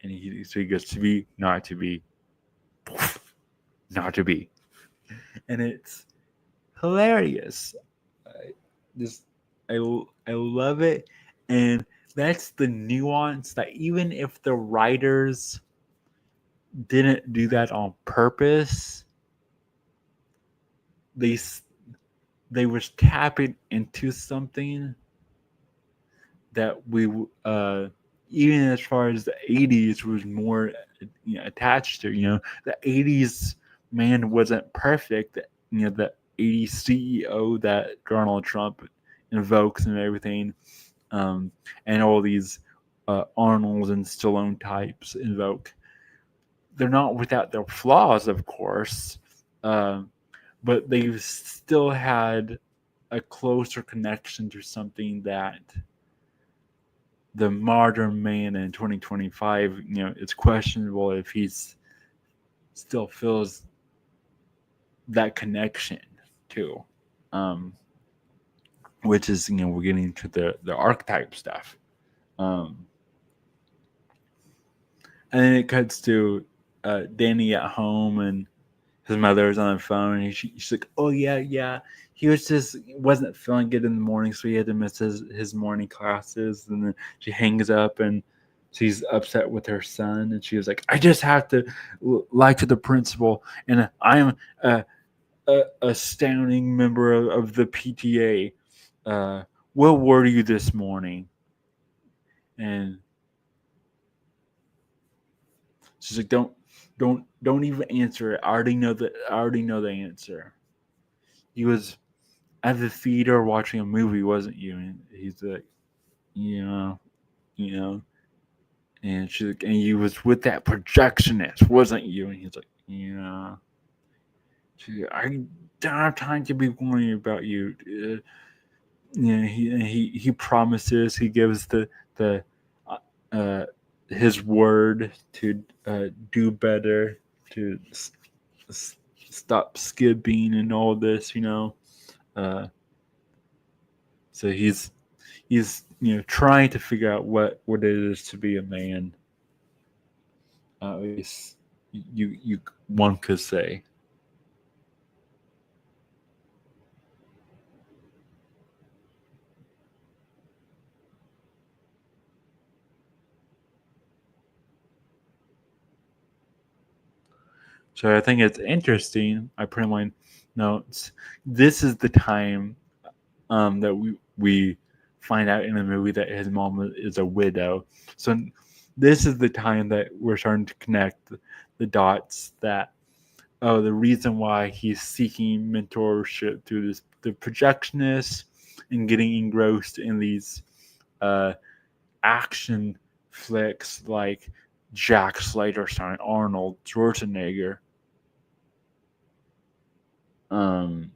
and so he goes, "To be, not to be, not to be," and it's hilarious. I just I I love it, and that's the nuance that even if the writers didn't do that on purpose, they they was tapping into something that we even as far as the 80s was more attached to. The 80s man wasn't perfect. The 80s CEO that Donald Trump invokes and everything, and all these Arnolds and Stallone types invoke. They're not without their flaws, of course, but they've still had a closer connection to something that the modern man in 2025, it's questionable if he's still feels that connection to, which is, we're getting to the archetype stuff. And then it cuts to Danny at home, and his mother's on the phone, and she's like, "Oh yeah, he wasn't feeling good in the morning, so he had to miss his morning classes." And then she hangs up, and she's upset with her son, and she was like, "I just have to lie to the principal, and I am a astounding member of the PTA. What were you this morning?" And she's like, don't even answer it. I already know the answer. He was at the theater watching a movie, wasn't you? And he's like, yeah, you know. And she's like, and you was with that projectionist, wasn't you? And he's like, yeah. She's like, I don't have time to be worrying about you. He promises. He gives the uh, his word to do better, to stop skipping and all this. Uh, so he's trying to figure out what it is to be a man. At least you one could say. So I think it's interesting. I put in my notes. This is the time that we find out in the movie that his mom is a widow. So this is the time that we're starting to connect the dots that the reason why he's seeking mentorship through the projectionist and getting engrossed in these uh, action flicks like Jack Slater starring Arnold Schwarzenegger. Um,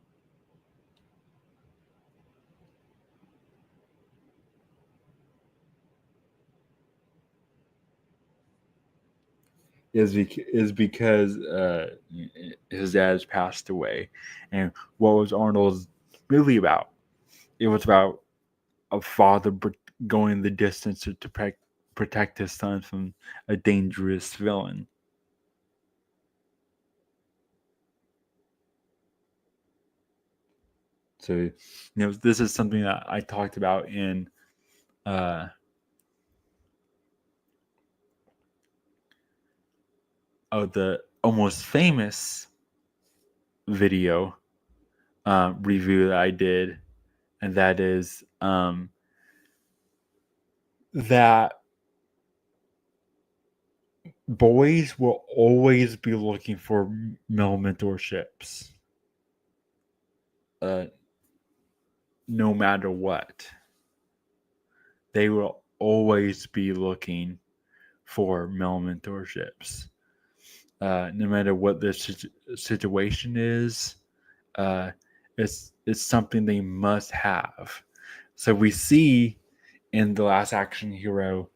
is because his dad has passed away, and what was Arnold's movie about? It was about a father going the distance to protect his son from a dangerous villain. So, this is something that I talked about in uh, the Almost Famous video review that I did, and that is that boys will always be looking for male mentorships, uh, no matter what. They will always be looking for male mentorships, no matter what the situation is. Uh, it's something they must have. So we see in The Last Action Hero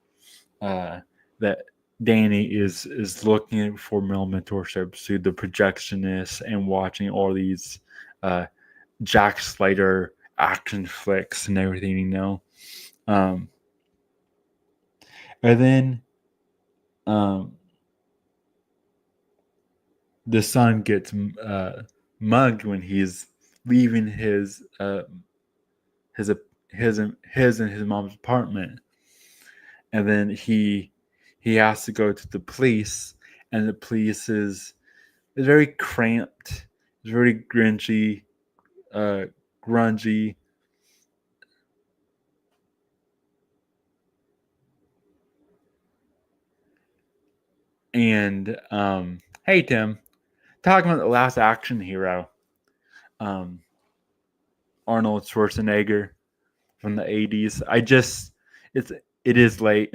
that Danny is looking for male mentorship through the projectionist and watching all these Jack Slater action flicks and everything, Um, and then the son gets mugged when he's leaving his his and his mom's apartment, and then he has to go to the police, and the police is very cramped, it's very uh, grungy. And hey Tim, talking about The Last Action Hero, um, Arnold Schwarzenegger from the 80s. It's it is late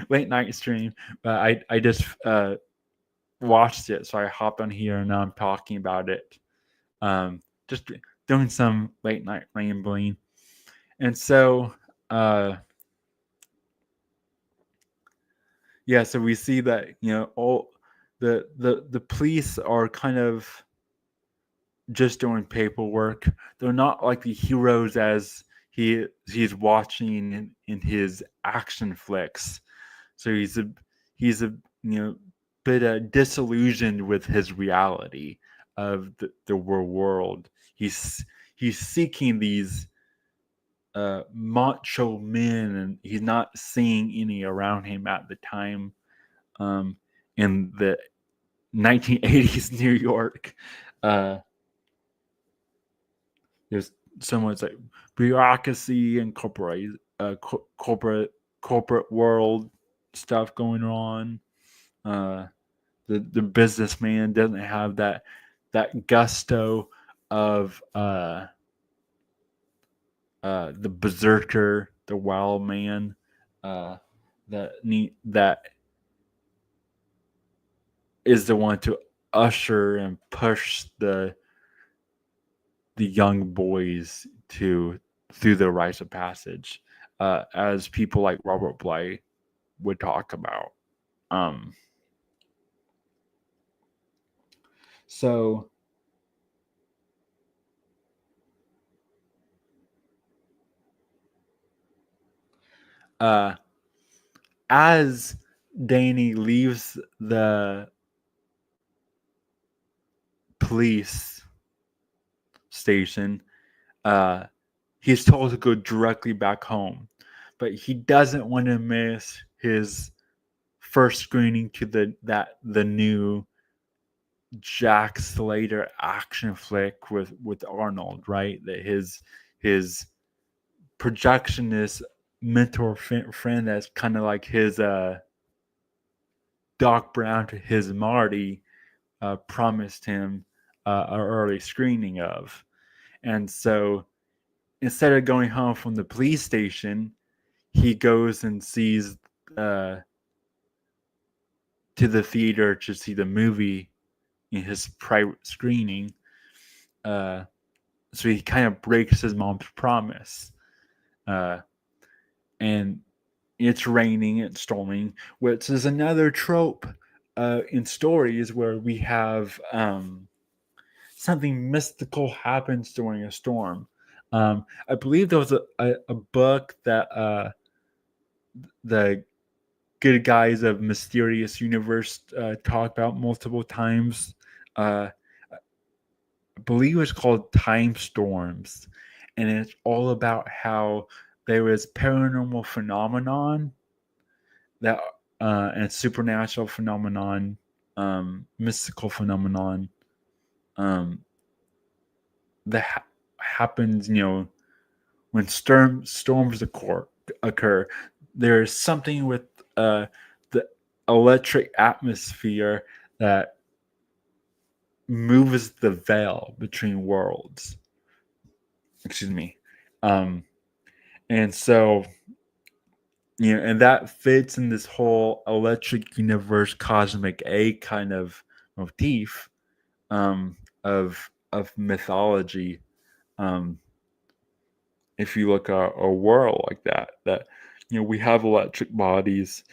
late night stream, but I just watched it, so I hopped on here and now I'm talking about it. Just doing some late night rambling. And so yeah, so we see that, all the police are kind of just doing paperwork. They're not like the heroes as he's watching in his action flicks. So he's a bit disillusioned with his reality of the world. He's seeking these macho men, and he's not seeing any around him at the time. In the 1980s New York, there's so much like bureaucracy and corporate world stuff going on. The businessman doesn't have that gusto of the berserker, the wild man, that is the one to usher and push the young boys to through the rites of passage, as people like Robert Bly would talk about. Um, so uh, as Danny leaves the police station, uh, he's told to go directly back home, but he doesn't want to miss his first screening to the new Jack Slater action flick with Arnold, right? That his projectionist mentor friend that's kind of like his Doc Brown to his Marty promised him an early screening of. And so instead of going home from the police station, he goes and sees uh, to the theater to see the movie in his private screening. Uh, so he kind of breaks his mom's promise. Uh, and it's raining, it's storming, which is another trope in stories where we have something mystical happens during a storm. I believe there was a book that the good guys of Mysterious Universe talked about multiple times. I believe it's called Time Storms, and it's all about how there is paranormal phenomenon that and supernatural phenomenon, mystical phenomenon um, that happens. When storms occur, there's something with the electric atmosphere that moves the veil between worlds. Excuse me. Um, and so, and that fits in this whole electric universe, cosmic A kind of motif of mythology. Um, if you look at a world like that we have electric bodies.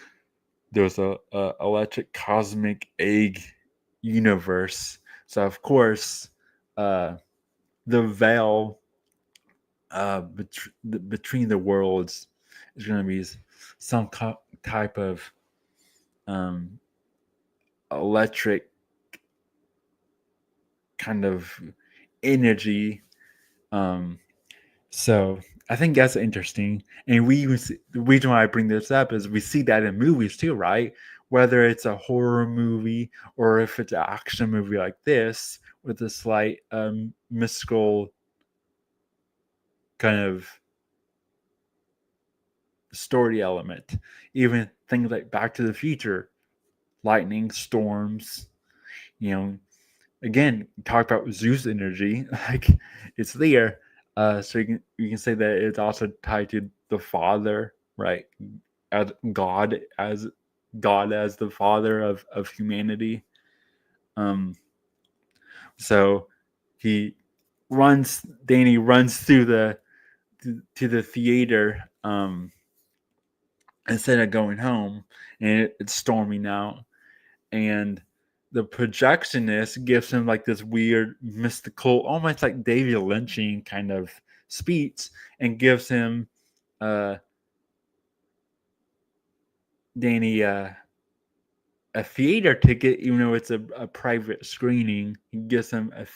There's a electric cosmic egg universe. So of course, the veil between the worlds is going to be some type of um, electric kind of energy. So I think that's interesting. And the reason why I bring this up is we see that in movies too, right? Whether it's a horror movie or if it's an action movie like this with a slight mystical kind of story element. Even things like Back to the Future, lightning, storms, you know, again, talk about Zeus energy, like it's there. So you can say that it's also tied to the Father, right? As God as the Father of humanity. Um, so Danny runs through to the theater instead of going home, and it's storming out, and the projectionist gives him like this weird mystical, almost like David Lynchian kind of speech, and gives him Danny a theater ticket, even though it's a private screening. He gives him a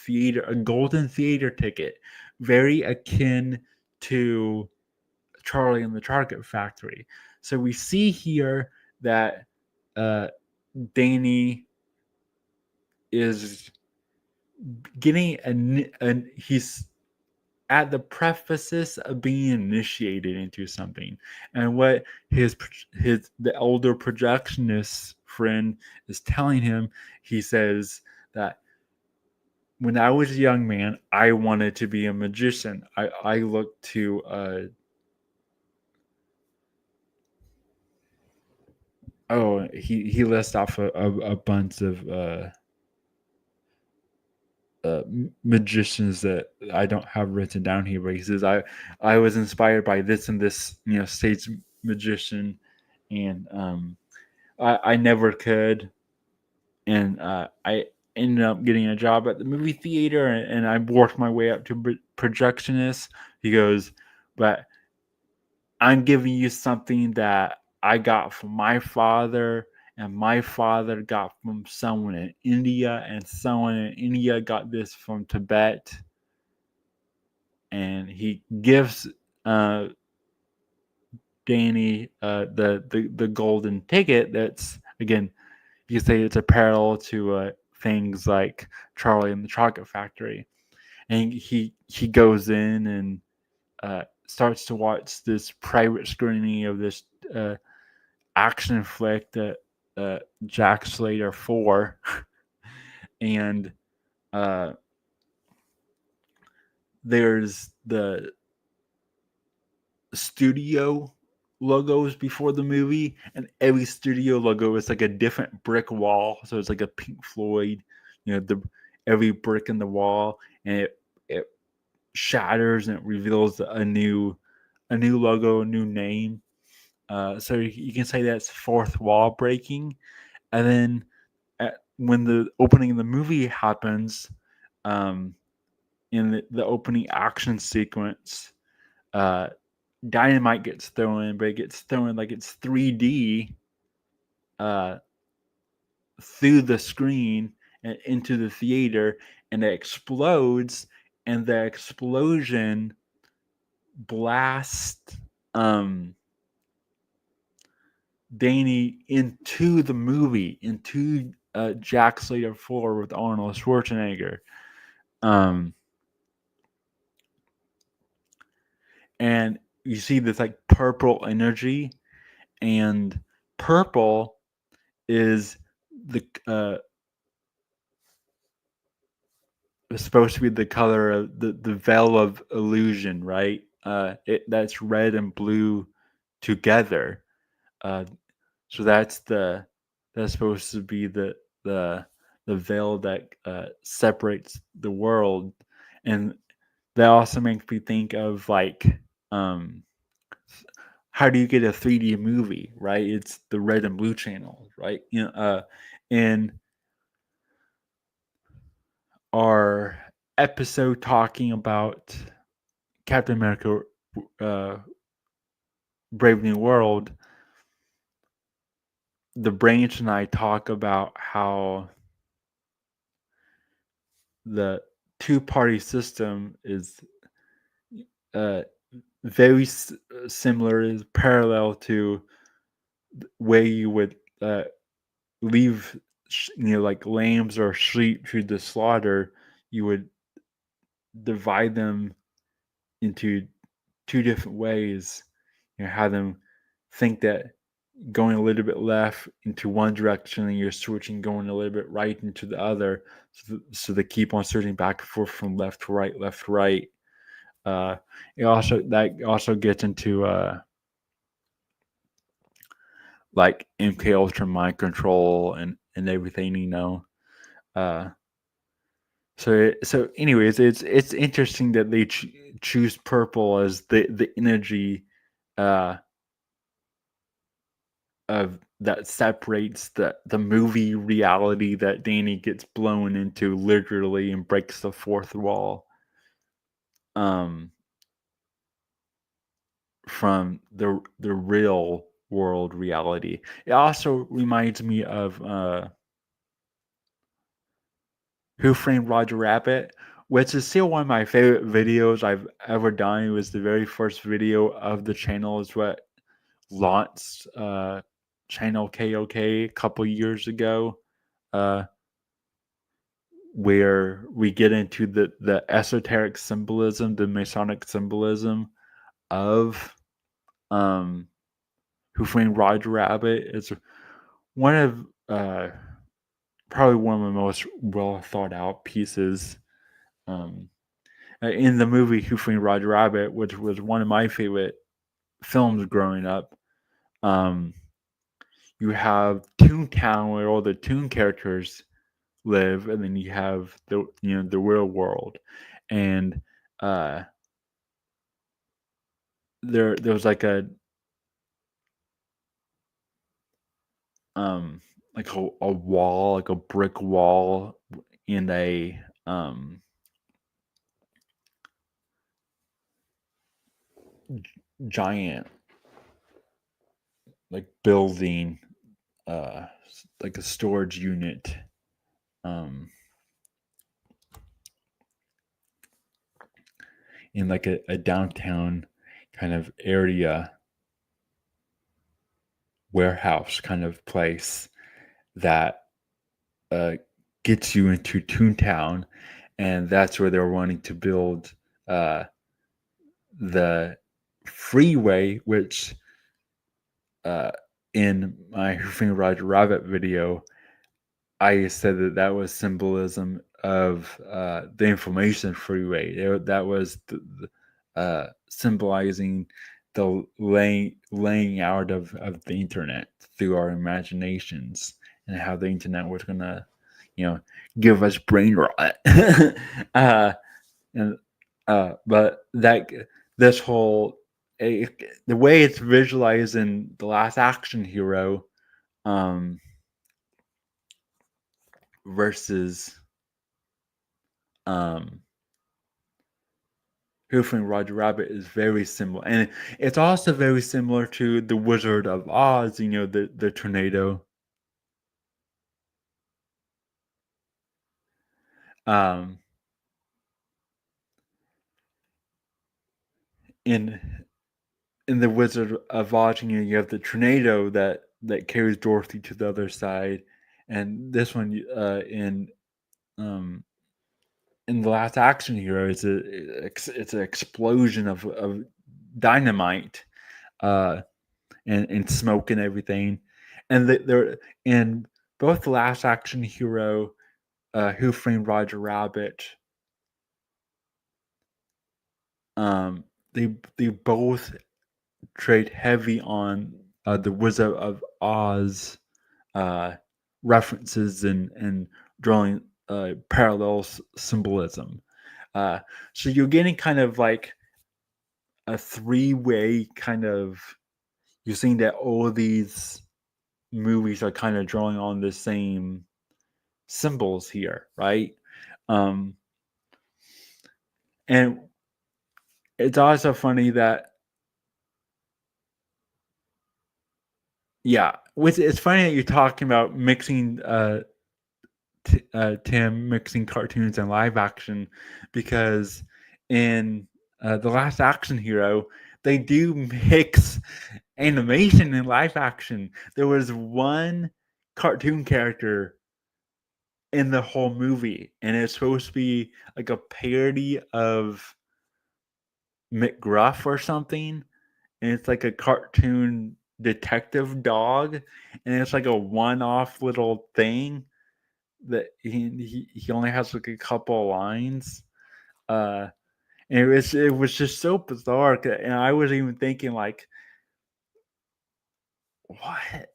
golden theater ticket, very akin to Charlie and the Chocolate Factory. So we see here that Danny is getting he's at the prefaces of being initiated into something, and what the older projectionist friend is telling him, he says that when I was a young man, I wanted to be a magician. I looked to he lists off a bunch of magicians that I don't have written down here, but he says I was inspired by this and this stage magician, and I never could, and I ended up getting a job at the movie theater, and I worked my way up to projectionist. He goes, but I'm giving you something that I got from my father, and my father got from someone in India, and someone in India got this from Tibet. And he gives Danny the golden ticket. That's, again, you say it's a parallel to things like Charlie and the Chocolate Factory, and he goes in and starts to watch this private screening of this action flick that Jack Slater 4, and there's the studio logos before the movie, and every studio logo is like a different brick wall. So it's like a Pink Floyd, every brick in the wall, and it shatters and it reveals a new logo, a new name. So you can say that's fourth wall breaking. And then when the opening of the movie happens, in the opening action sequence, dynamite gets thrown, but it gets thrown like it's 3D through the screen and into the theater, and it explodes, and the explosion blasts Danny into the movie, into Jack Slater 4 with Arnold Schwarzenegger. And you see this like purple energy, and purple is supposed to be the color of the veil of illusion, right? That's red and blue together. So that's supposed to be the veil that separates the world, and that also makes me think of like how do you get a 3D movie, right? It's the red and blue channel, right? In our episode talking about Captain America Brave New World, the Branch and I talk about how the two-party system is very similar, is parallel to where you would leave, like lambs or sheep to the slaughter. You would divide them into two different ways. Have them think that going a little bit left into one direction, and you're switching, going a little bit right into the other, so they keep on switching back and forth from left to right, left to right. It also gets into like MK Ultra mind control and everything, So anyways, it's interesting that they choose purple as the energy of that separates the movie reality that Danny gets blown into literally and breaks the fourth wall from the real world reality. It also reminds me of Who Framed Roger Rabbit, which is still one of my favorite videos I've ever done. It was the very first video of the channel. Is what launched channel KOK a couple years ago, where we get into the esoteric symbolism, the Masonic symbolism of Who Framed Roger Rabbit. It's one of probably one of the most well thought out pieces in the movie Who Framed Roger Rabbit, which was one of my favorite films growing up. You have Toontown, where all the Toon characters live, and then you have the real world, and there was like a wall, like a brick wall in a giant like building, like a storage unit, in like a downtown kind of area, warehouse kind of place that gets you into Toontown, and that's where they're wanting to build the freeway, which in my Who Framed Roger Rabbit video, I said that that was symbolism of the information freeway. That was symbolizing the laying out of the internet through our imaginations, and how the internet was gonna, give us brain rot. And but that this whole the way it's visualized in The Last Action Hero, versus um Who Framed Roger Rabbit is very similar, and it's also very similar to The Wizard of Oz. The tornado. Um, in The Wizard of Oz, you have the tornado that carries Dorothy to the other side, and this one um in The Last Action Hero, it's an explosion of dynamite, uh, and smoke and everything, and they're in both The Last Action Hero, Who Framed Roger Rabbit. They both trade heavy on the Wizard of Oz uh, references and drawing parallel symbolism. So you're getting kind of like a three-way kind of. You're seeing that all these movies are kind of drawing on the same symbols here, right? Um, and it's also funny that, yeah, it's funny that you're talking about mixing Tim mixing cartoons and live action, because in The Last Action Hero, they do mix animation and live action. There was one cartoon character in the whole movie, and it's supposed to be like a parody of McGruff or something, and it's like a cartoon detective dog, and it's like a one-off little thing that he only has like a couple of lines. And it was just so bizarre, and I was even thinking like, what?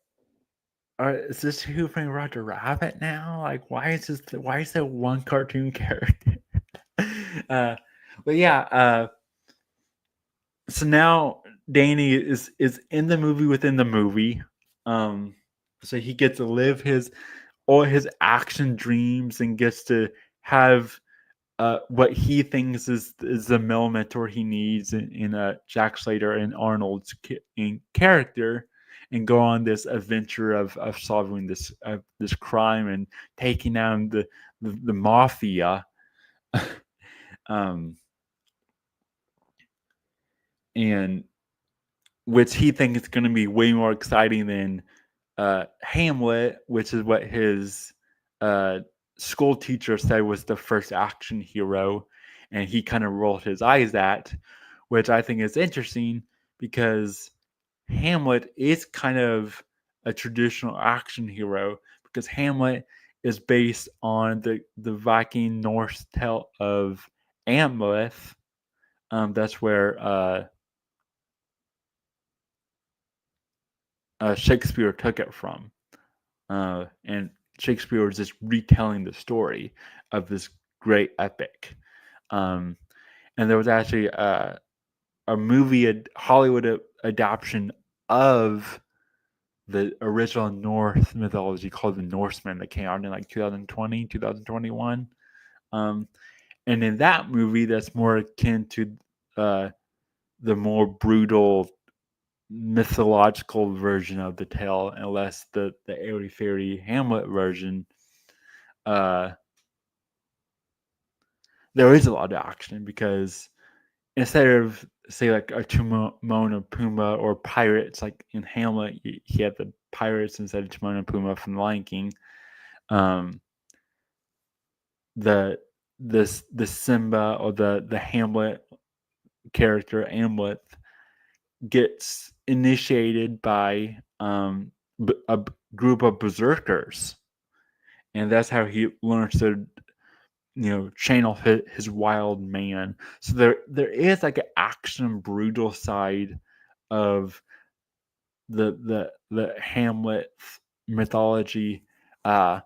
Is this Who Framed Roger Rabbit now? Like, why is there one cartoon character? uh, but yeah, so now Danny is in the movie within the movie. Um, so he gets to live all his action dreams, and gets to have what he thinks is the male mentor he needs in Jack Slater and Arnold's character, and go on this adventure of solving this crime and taking down the mafia. um, and which he thinks is going to be way more exciting than Hamlet, which is what his uh, school teacher said was the first action hero, and he kind of rolled his eyes at, which I think is interesting, because Hamlet is kind of a traditional action hero, because Hamlet is based on the Viking Norse tale of Amleth. That's where Shakespeare took it from. And Shakespeare was just retelling the story of this great epic. Um, and there was actually a movie, a Hollywood adaptation of the original Norse mythology called The Norseman, that came out in like 2020, 2021. And in that movie, that's more akin to the more brutal mythological version of the tale, unless the airy fairy Hamlet version, uh, there is a lot of action, because instead of, say, like a Timon and Pumbaa or pirates, like in Hamlet, he had the pirates instead of Timon and Pumbaa from Lion King. Um, the the Simba or the Hamlet character Hamlet gets initiated by group of berserkers, and that's how he learns to channel his wild man. So there is like an action brutal side of the Hamlet mythology, uh,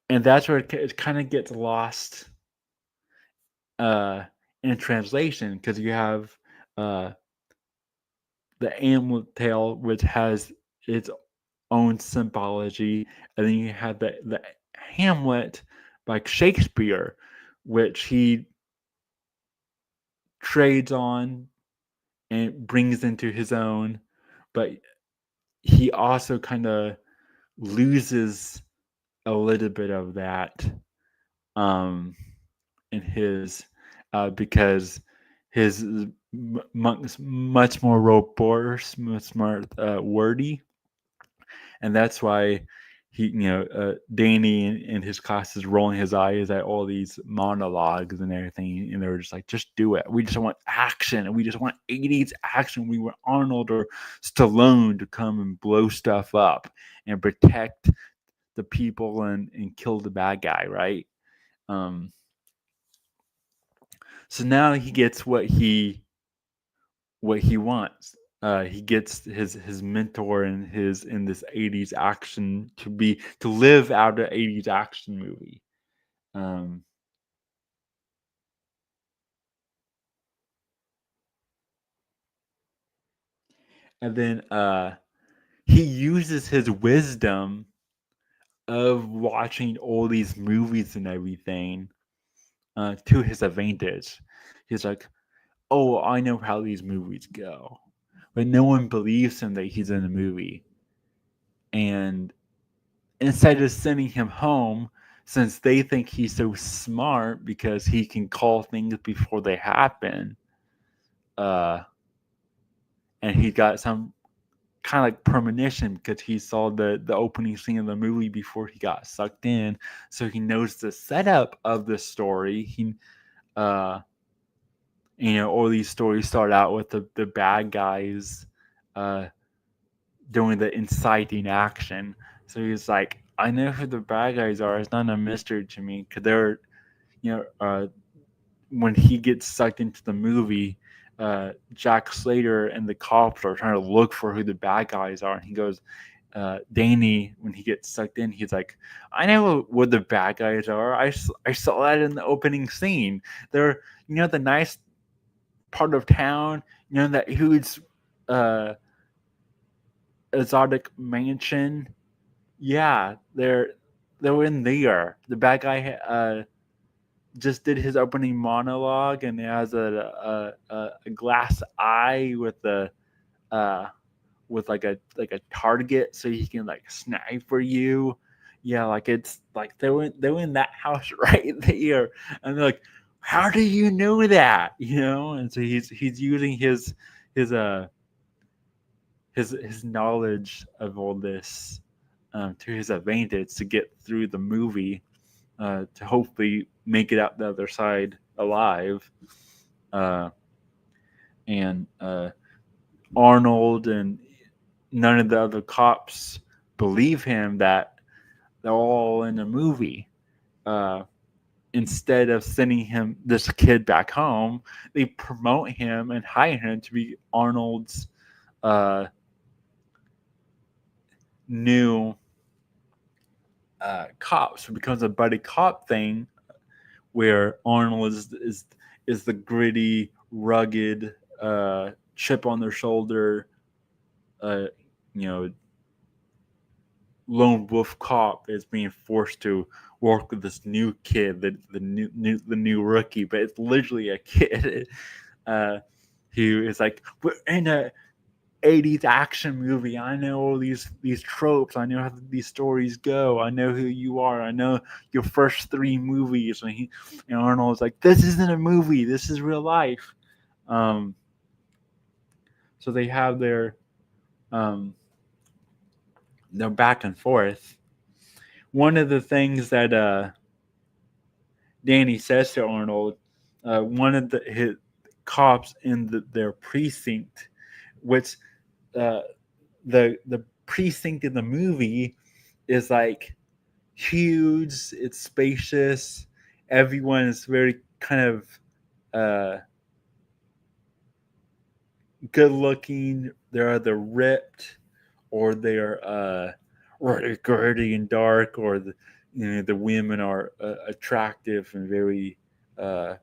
and that's where it kind of gets lost uh, in translation because you have uh, the Hamlet tale, which has its own symbology, and then you have the Hamlet like Shakespeare, which he trades on and brings into his own, but he also kind of loses a little bit of that um, in his because his monk's much more robust, much more wordy, and that's why he, Danny in his class is rolling his eyes at all these monologues and everything, and they were just like, "Just do it. We just want action, and we just want '80s action. We want Arnold or Stallone to come and blow stuff up and protect the people and kill the bad guy, right?" Um, so now he gets what he wants. He gets his mentor in this '80s action to live out an '80s action movie. Um, and then he uses his wisdom of watching all these movies and everything to his advantage. He's like, "Oh, I know how these movies go," but no one believes him that he's in a movie. And instead of sending him home, since they think he's so smart because he can call things before they happen, uh, and he got some kind of like premonition because he saw the opening scene of the movie before he got sucked in, so he knows the setup of the story. Uh, all these stories start out with the bad guys uh, doing the inciting action. So he's like, I know who the bad guys are. It's not a mystery to me because they're, you know, when he gets sucked into the movie, Jack Slater and the cops are trying to look for who the bad guys are. And he goes, Danny, when he gets sucked in, he's like, I know what the bad guys are. I saw that in the opening scene. They're, the nice part of town, that huge uh, exotic mansion. Yeah, they're in there. The bad guy just did his opening monologue, and he has a glass eye uh, with like a target, so he can like sniper you. Yeah, like it's like they're in that house right there, and they're like, how do you know that? And so he's using his his knowledge of all this to his advantage to get through the movie to hopefully make it out the other side alive. Uh, and Arnold and none of the other cops believe him that they're all in a movie. Uh, Instead of sending him this kid back home, they promote him and hire him to be Arnold's uh, new cop. So it becomes a buddy cop thing where Arnold is the gritty, rugged, chip on their shoulder, uh, you know, lone wolf cop is being forced to work with this new kid, the new rookie, but it's literally a kid. Uh, who is like, we're in a '80s action movie. I know all these tropes. I know how these stories go. I know who you are. I know your first three movies. And Arnold's like, this isn't a movie. This is real life. Um, so they have um, their back and forth. One of the things that Danny says to Arnold, one of his cops in their precinct, which uh, the precinct in the movie is like huge. It's spacious. Everyone is very kind of uh, good looking. They're either ripped or they're really gritty and dark, or the women are attractive and very uh,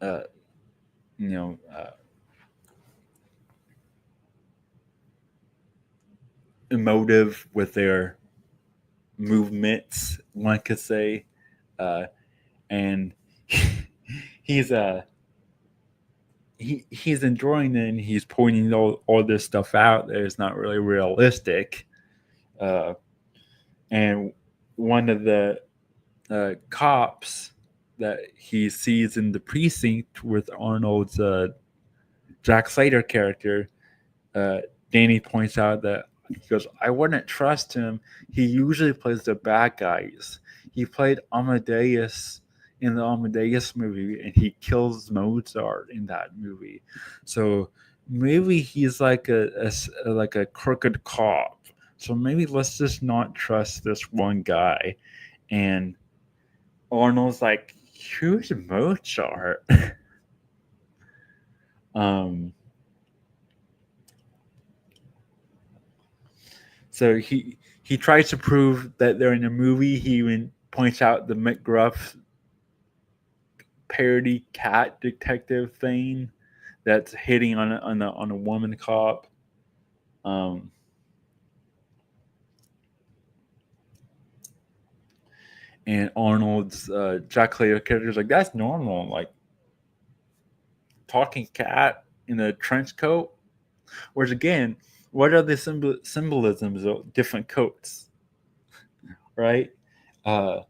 uh, you know emotive with their movements, one could say, and he's he's enjoying it, and he's pointing all this stuff out that is not really realistic. Uh, and one of the cops that he sees in the precinct with Arnold's Jack Slater character, uh, Danny points out that he goes, I wouldn't trust him. He usually plays the bad guys. He played Amadeus in the Amadeus movie, and he kills Mozart in that movie. So maybe he's like like a crooked cop. So maybe let's just not trust this one guy. And Arnold's like, who's Mozart? um, So he tries to prove that they're in a movie. He even points out the McGruff parody cat detective thing that's hitting on a woman cop. Um, and Arnold's Jack Slater character is like, that's normal. Like talking cat in a trench coat. Whereas again, what are the symbolisms of different coats, right? Uh,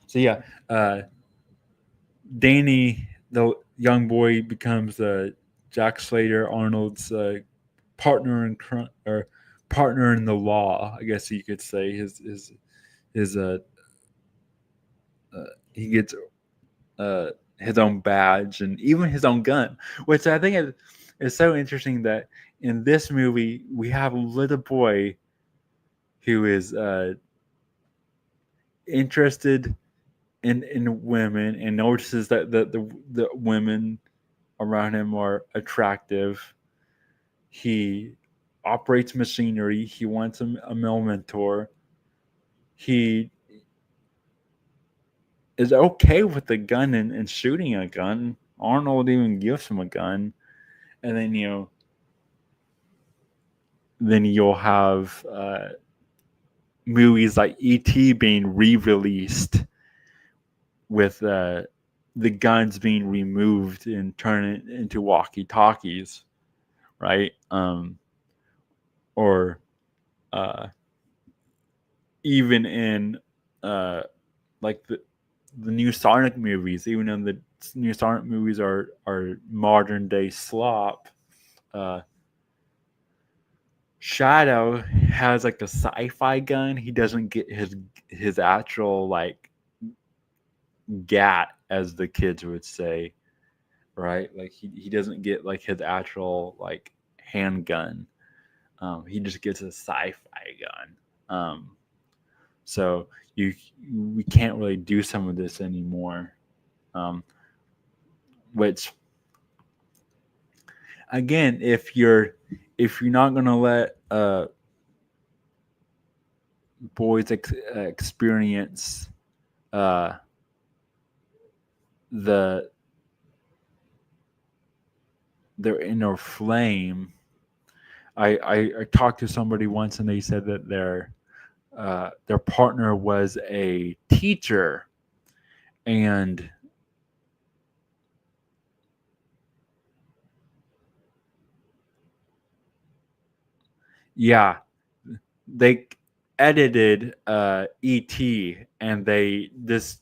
so yeah, Danny, the young boy, becomes Jack Slater, Arnold's partner in or partner in the law, I guess you could say. His uh, he gets uh, his own badge and even his own gun, which I think is so interesting that in this movie we have a little boy who is interested in women and notices that the women around him are attractive. He operates machinery. He wants a male mentor. He is okay with the gun and shooting a gun. Arnold even gives him a gun, and then then you'll have movies like E.T. being re-released with the guns being removed and turned into walkie-talkies, right? Or uh, even in like the new Sonic movies, even though the new Sonic movies are modern day slop, uh, Shadow has like a sci-fi gun. He doesn't get his actual like gat, as the kids would say, right? Like he doesn't get like his actual like handgun. He just gets a sci-fi gun. So we can't really do some of this anymore. Um, which again, if you're not gonna let boys experience uh, the their inner flame, I talked to somebody once and they said that their partner was a teacher, and yeah, they edited ET, and they this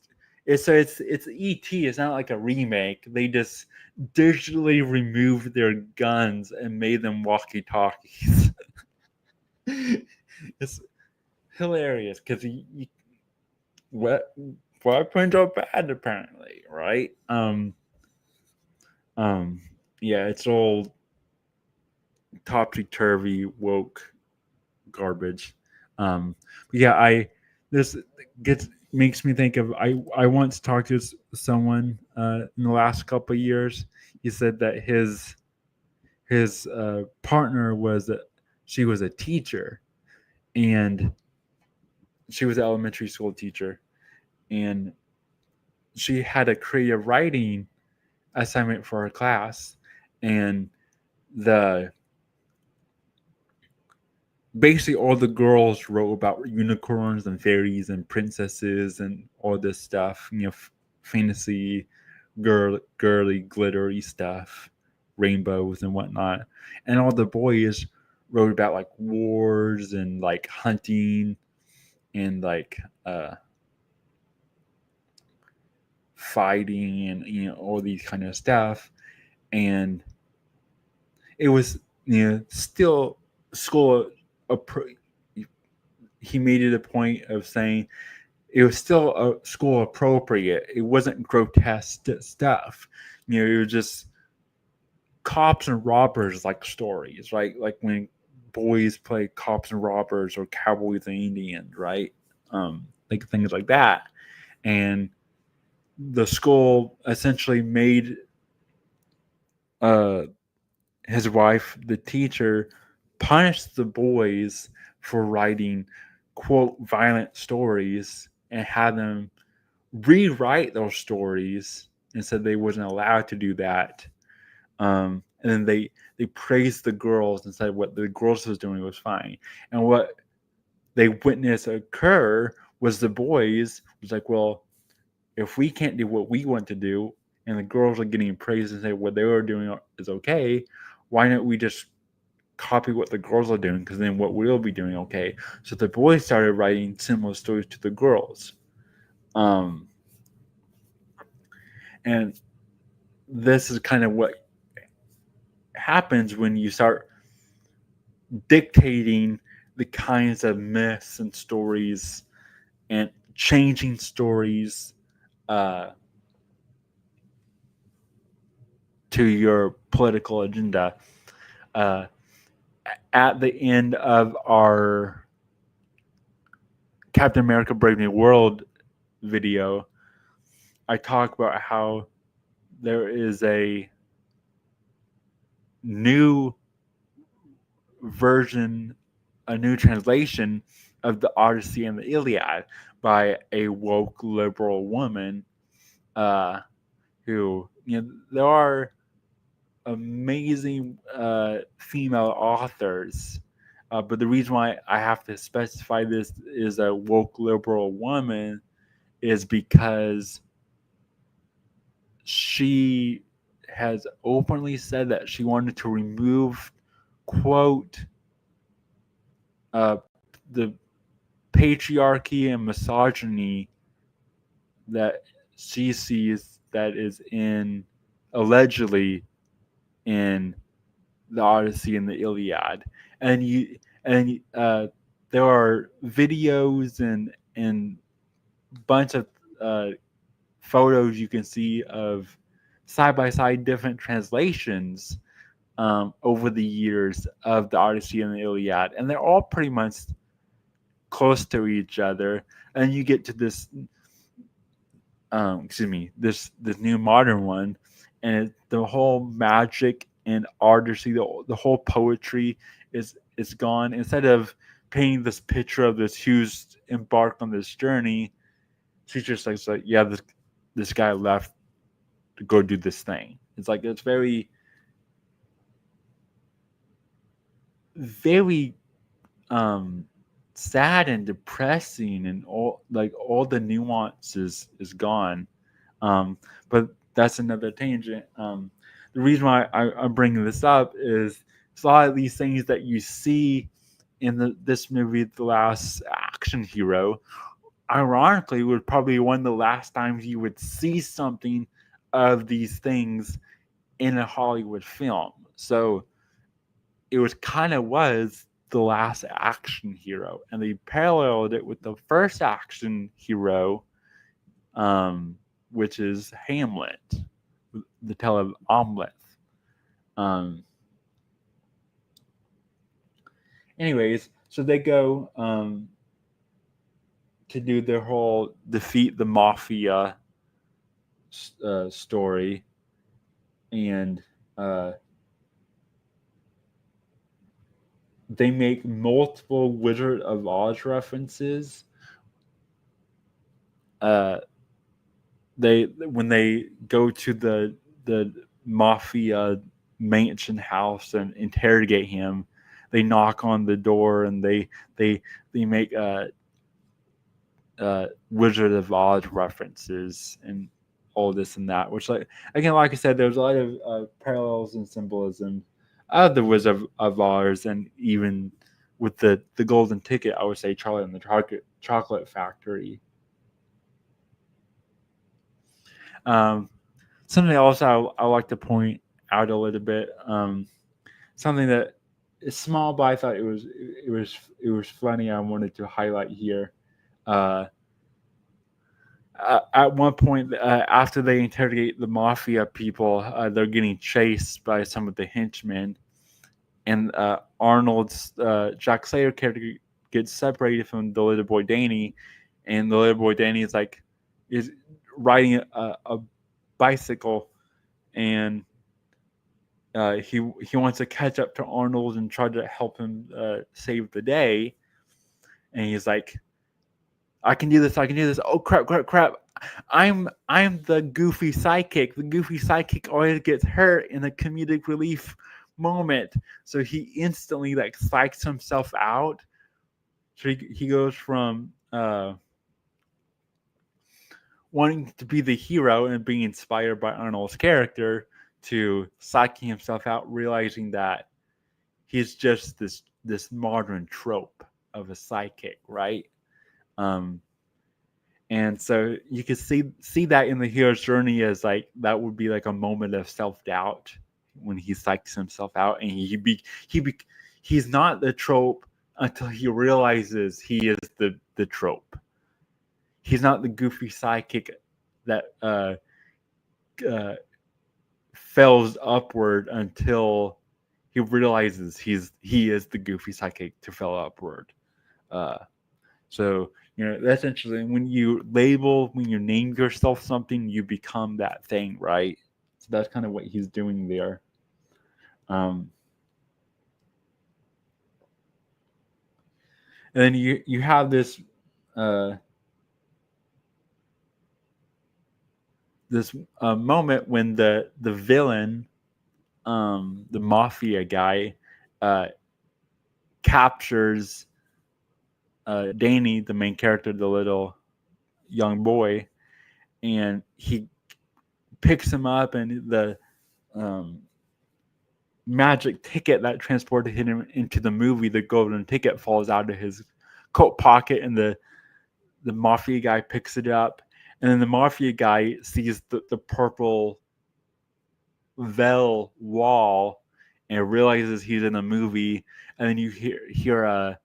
it's ET. It's not like a remake. They just digitally removed their guns and made them walkie talkies. It's hilarious because what weapons are bad apparently, right? Um, yeah, it's all topsy turvy woke garbage. But yeah, this gets makes me think of I once talked to someone in the last couple of years. He said that his partner she was a teacher, and she was an elementary school teacher, and she had a creative writing assignment for her class, and the basically all the girls wrote about unicorns and fairies and princesses and all this stuff, fantasy, girly, glittery stuff, rainbows and whatnot. And all the boys wrote about like wars and like hunting and like fighting and all these kind of stuff. And it was still school. He made it a point of saying it was still a school appropriate. It wasn't grotesque stuff. It was just cops and robbers like stories, right? Like when boys play cops and robbers or cowboys and Indians, right? Like things like that. And the school essentially made his wife, the teacher, punish the boys for writing quote violent stories and had them rewrite those stories and said they wasn't allowed to do that. And then they praised the girls and said what the girls was doing was fine. And what they witnessed occur was the boys was like, well, if we can't do what we want to do, and the girls are getting praised and say what they were doing is okay, why don't we just copy what the girls are doing? Because then what we'll be doing okay. So the boys started writing similar stories to the girls. And this is kind of what happens when you start dictating the kinds of myths and stories and changing stories to your political agenda. At the end of our Captain America Brave New World video, I talk about how there is a new version, a new translation of the Odyssey and the Iliad by a woke liberal woman who, there are amazing female authors, but the reason why I have to specify this is a woke liberal woman is because she has openly said that she wanted to remove, quote, the patriarchy and misogyny that she sees that is allegedly in the Odyssey and the Iliad, and there are videos and bunch of photos you can see of side by side different translations over the years of the Odyssey and the Iliad, and they're all pretty much close to each other. And you get to this, this new modern one, and the whole magic and artistry, the whole poetry is gone. Instead of painting this picture of this who's embarked on this journey, she's just like yeah, this guy left to go do this thing. It's like it's very, very sad and depressing, and all the nuances is gone. But that's another tangent. The reason why I'm bringing this up is a lot of these things that you see in this movie, The Last Action Hero, ironically was probably one of the last times you would see something of these things in a Hollywood film. So it was the last action hero, and they paralleled it with the first action hero, which is Hamlet, the tale of Omelette. Um, anyways, so they go to do their whole defeat the mafia story, and they make multiple Wizard of Oz references. They when they go to the mafia mansion house and interrogate him, they knock on the door and they make Wizard of Oz references and all this and that. Which, like again, like I said, there's a lot of parallels and symbolism of the Wizard of Oz, and even with the golden ticket, I would say Charlie and the Chocolate Factory. Something else I like to point out a little bit. Something that is small, but I thought it was funny. I wanted to highlight here. At one point, after they interrogate the mafia people, they're getting chased by some of the henchmen, and Arnold's Jack Slater character gets separated from the little boy Danny, and the little boy Danny is riding a bicycle, and he wants to catch up to Arnold and try to help him save the day, and he's like, I can do this. I can do this. Oh crap! I'm the goofy sidekick. The goofy sidekick always gets hurt in a comedic relief moment, so he instantly like psychs himself out. So he goes from wanting to be the hero and being inspired by Arnold's character to psyching himself out, realizing that he's just this modern trope of a sidekick, right? And so you can see that in the hero's journey as like that would be like a moment of self-doubt when he psychs himself out, and he's not the trope until he realizes he is the trope. He's not the goofy sidekick that falls upward until he realizes he is the goofy sidekick to fall upward. So that's interesting. When you name yourself something, you become that thing, right? So that's kind of what he's doing there. And then you have this moment when the villain, the mafia guy, captures Danny, the main character, the little young boy, and he picks him up, and the magic ticket that transported him into the movie, the golden ticket, falls out of his coat pocket, and the mafia guy picks it up, and then the mafia guy sees the purple veil wall and realizes he's in a movie, and then you hear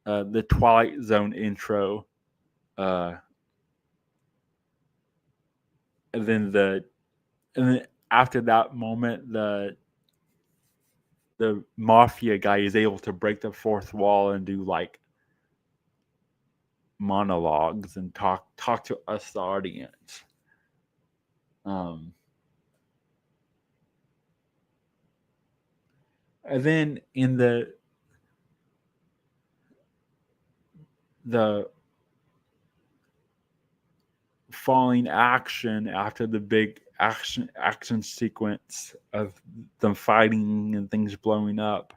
the Twilight Zone intro, and then after that moment, the mafia guy is able to break the fourth wall and do like monologues and talk to us, the audience. And then in the falling action after the big action sequence of them fighting and things blowing up,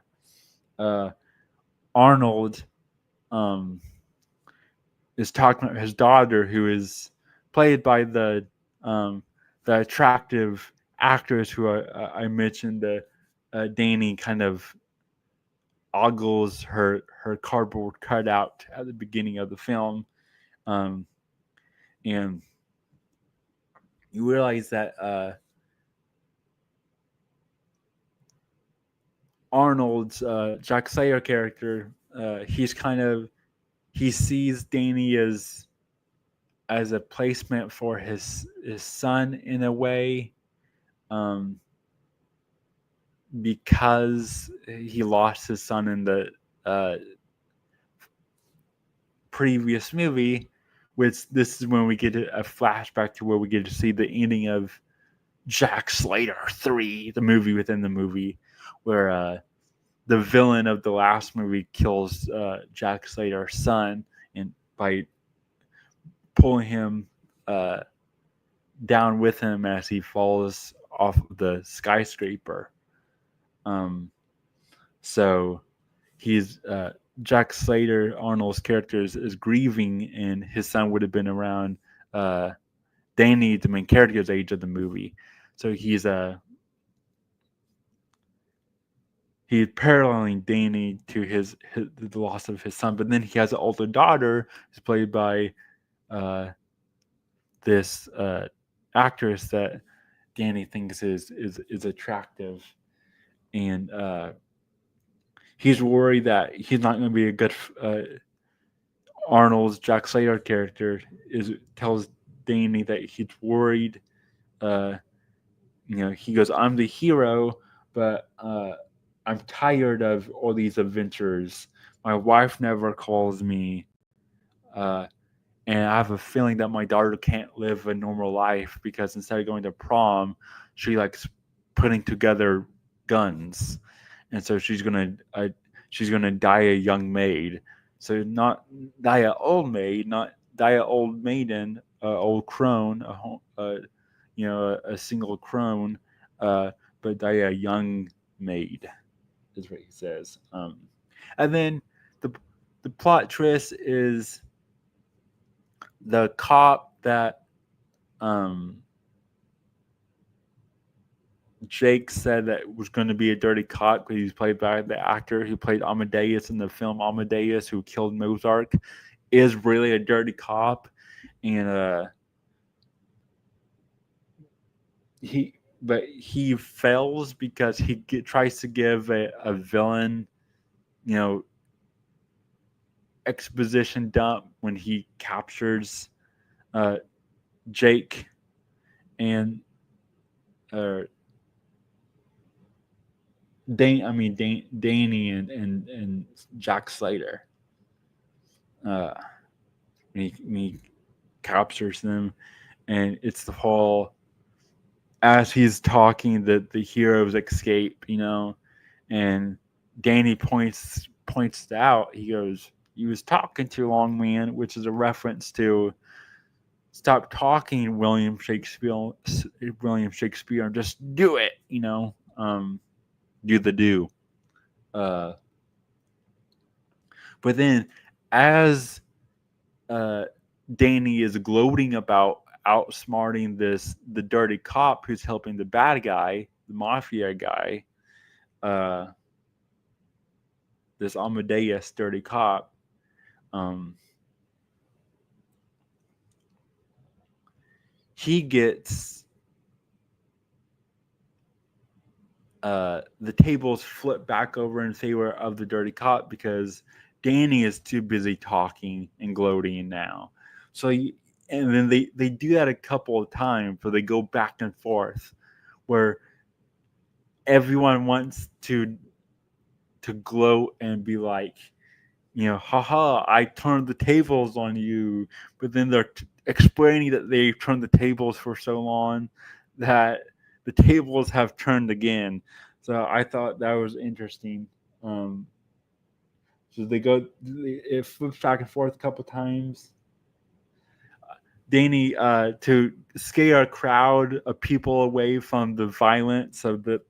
Arnold is talking about his daughter, who is played by the attractive actress who I mentioned. Danny kind of ogles her cardboard cutout at the beginning of the film. And you realize that Arnold's Jack Slater character, he sees Danny as a placement for his son in a way, um, because he lost his son in the previous movie. Which this is when we get a flashback to where we get to see the ending of Jack Slater 3, the movie within the movie, where the villain of the last movie kills Jack Slater's son and by pulling him down with him as he falls off the skyscraper. So he's Jack Slater, Arnold's character, is grieving, and his son would have been around Danny, the main character's age of the movie. So he's paralleling Danny to the loss of his son, but then he has an older daughter who's played by this actress that Danny thinks is attractive, and he's worried that he's not going to be a good. Arnold's Jack Slater character tells Danny that he's worried. He goes, "I'm the hero, but I'm tired of all these adventures. My wife never calls me, and I have a feeling that my daughter can't live a normal life because instead of going to prom, she likes putting together guns, and so she's gonna die a young maid. So not die a old maid, not die a old maiden, old crone, a single crone, but die a young maid." Is what he says. And then the plot twist is the cop that Jake said that was going to be a dirty cop because he's played by the actor who played Amadeus in the film Amadeus, who killed Mozart, is really a dirty cop, and he fails because he tries to give a villain, exposition dump when he captures Jake and Danny and Jack Slater. When he captures them, and it's the whole, as he's talking, the heroes escape, and Danny points out. He goes, "You was talking too long, man," which is a reference to stop talking, William Shakespeare, and just do it, do the do. But then, as Danny is gloating about outsmarting the dirty cop who's helping the bad guy, the mafia guy, this Amadeus dirty cop, he gets the tables flipped back over in favor of the dirty cop because Danny is too busy talking and gloating now. So, and then they do that a couple of times where they go back and forth, where everyone wants to gloat and be like, haha, I turned the tables on you, but then they're explaining that they've turned the tables for so long that the tables have turned again. So I thought that was interesting. So it flips back and forth a couple times. Danny, to scare a crowd of people away from the violence of the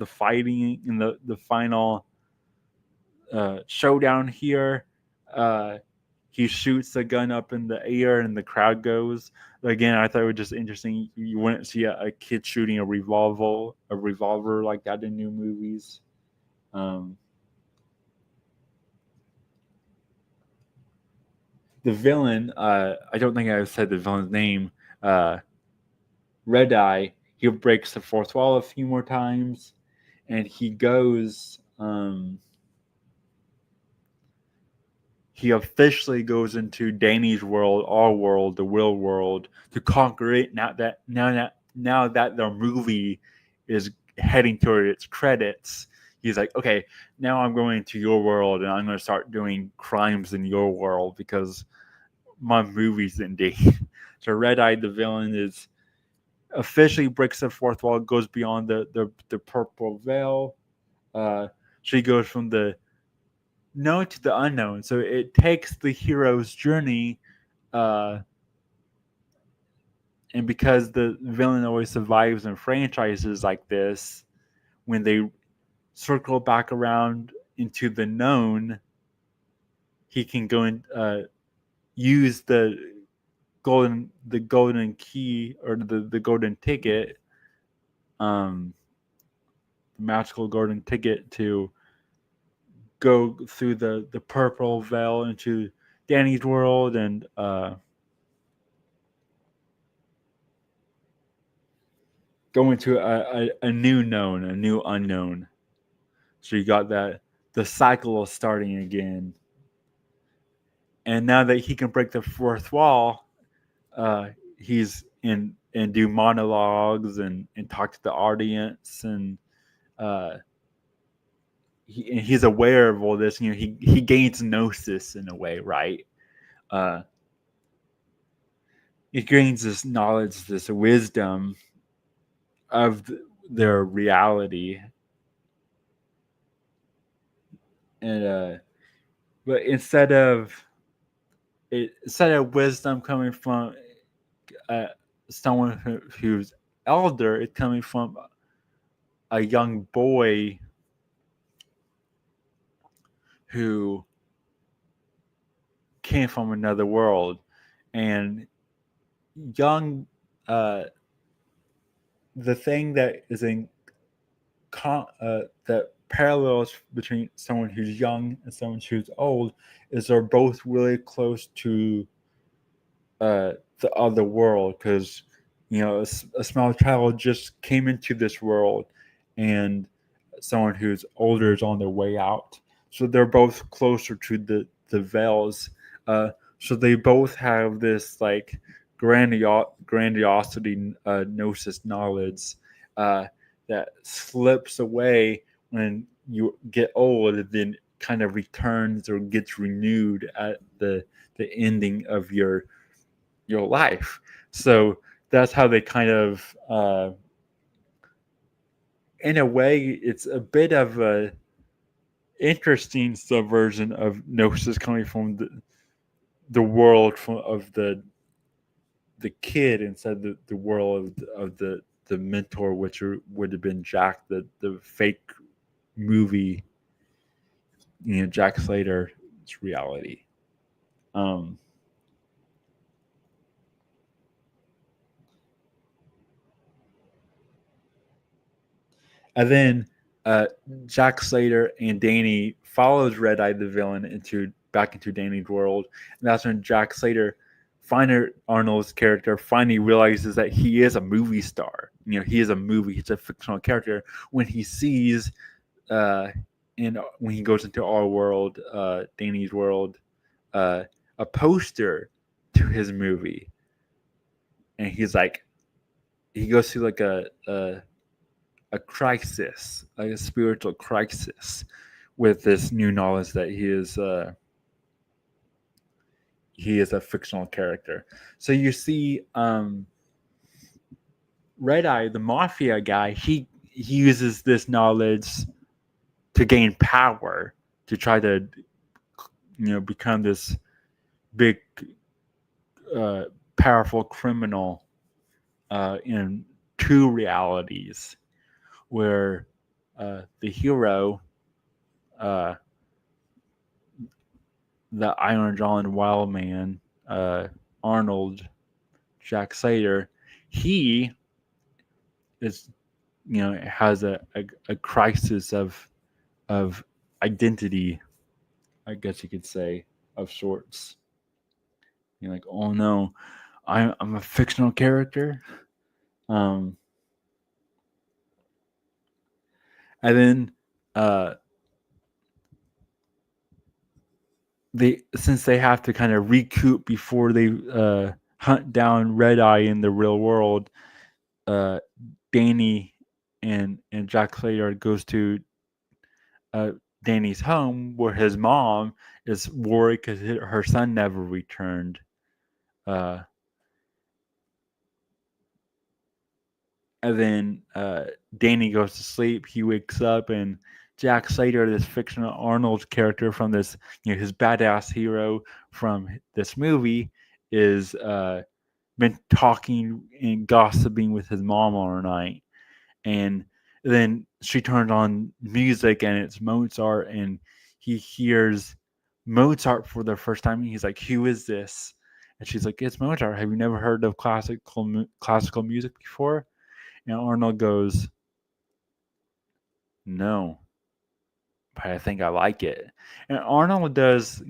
fighting in the final showdown here, he shoots the gun up in the air and the crowd goes. Again, I thought it was just interesting. You wouldn't see a kid shooting a revolver like that in new movies. the villain, I don't think I said the villain's name, uh, Red Eye, he breaks the fourth wall a few more times, and he goes. He officially goes into Danny's world, our world, the real world, to conquer it. Now that the movie is heading toward its credits, he's like, okay, now I'm going to your world and I'm going to start doing crimes in your world because my movie's ending. So Red Eye, the villain, is officially breaks the fourth wall, goes beyond the purple veil. She goes from the known to the unknown. So it takes the hero's journey, uh, and because the villain always survives in franchises like this, when they circle back around into the known, he can go and use the golden key or the golden ticket, um, the magical golden ticket to go through the purple veil into Danny's world and go into a new known, a new unknown. So you got that the cycle is starting again. And now that he can break the fourth wall, he's in and do monologues and talk to the audience and uh, he's aware of all this. You know, he gains gnosis in a way, right? Uh, he gains this knowledge, this wisdom of their reality, and but instead of wisdom coming from uh, someone who's elder, it's coming from a young boy who came from another world, and young. Uh, the thing that is that parallels between someone who's young and someone who's old is they're both really close to the other world because a small child just came into this world and someone who's older is on their way out, so they're both closer to the veils, so they both have this like grandiosity, gnosis knowledge, uh, that slips away when you get old and then kind of returns or gets renewed at the ending of your life. So that's how they kind of, in a way, it's a bit of a interesting subversion of gnosis coming from the world of the kid instead of the world of the mentor, which would have been Jack, the fake movie, Jack Slater's reality. Um, And then Jack Slater and Danny follows Red Eye the villain back into Danny's world, and that's when Jack Slater, finally Arnold's character, finally realizes that he is a movie star. He is a movie. He's a fictional character. When he sees, when he goes into our world, Danny's world, uh, a poster to his movie, and he's like, he goes through like a crisis, like a spiritual crisis, with this new knowledge that he is a fictional character. So you see, Red Eye, the mafia guy, he uses this knowledge to gain power, to try to become this big, uh, powerful criminal in two realities, where the hero, uh, the Iron John Wildman, Arnold, Jack Slater, he is, has a crisis of identity, I guess you could say, of sorts. You're like, oh no, I'm a fictional character. Um, and then uh, since they have to kind of recoup before they hunt down Red Eye in the real world, uh, Danny and Jack Slater goes to uh, Danny's home where his mom is worried because her son never returned. Uh, and then Danny goes to sleep. He wakes up, and Jack Slater, this fictional Arnold character from this, his badass hero from this movie, is been talking and gossiping with his mom all night. And then she turned on music, and it's Mozart, and he hears Mozart for the first time. He's like, "Who is this?" And she's like, "It's Mozart. Have you never heard of classical music before?" And Arnold goes, "No, but I think I like it." And Arnold does,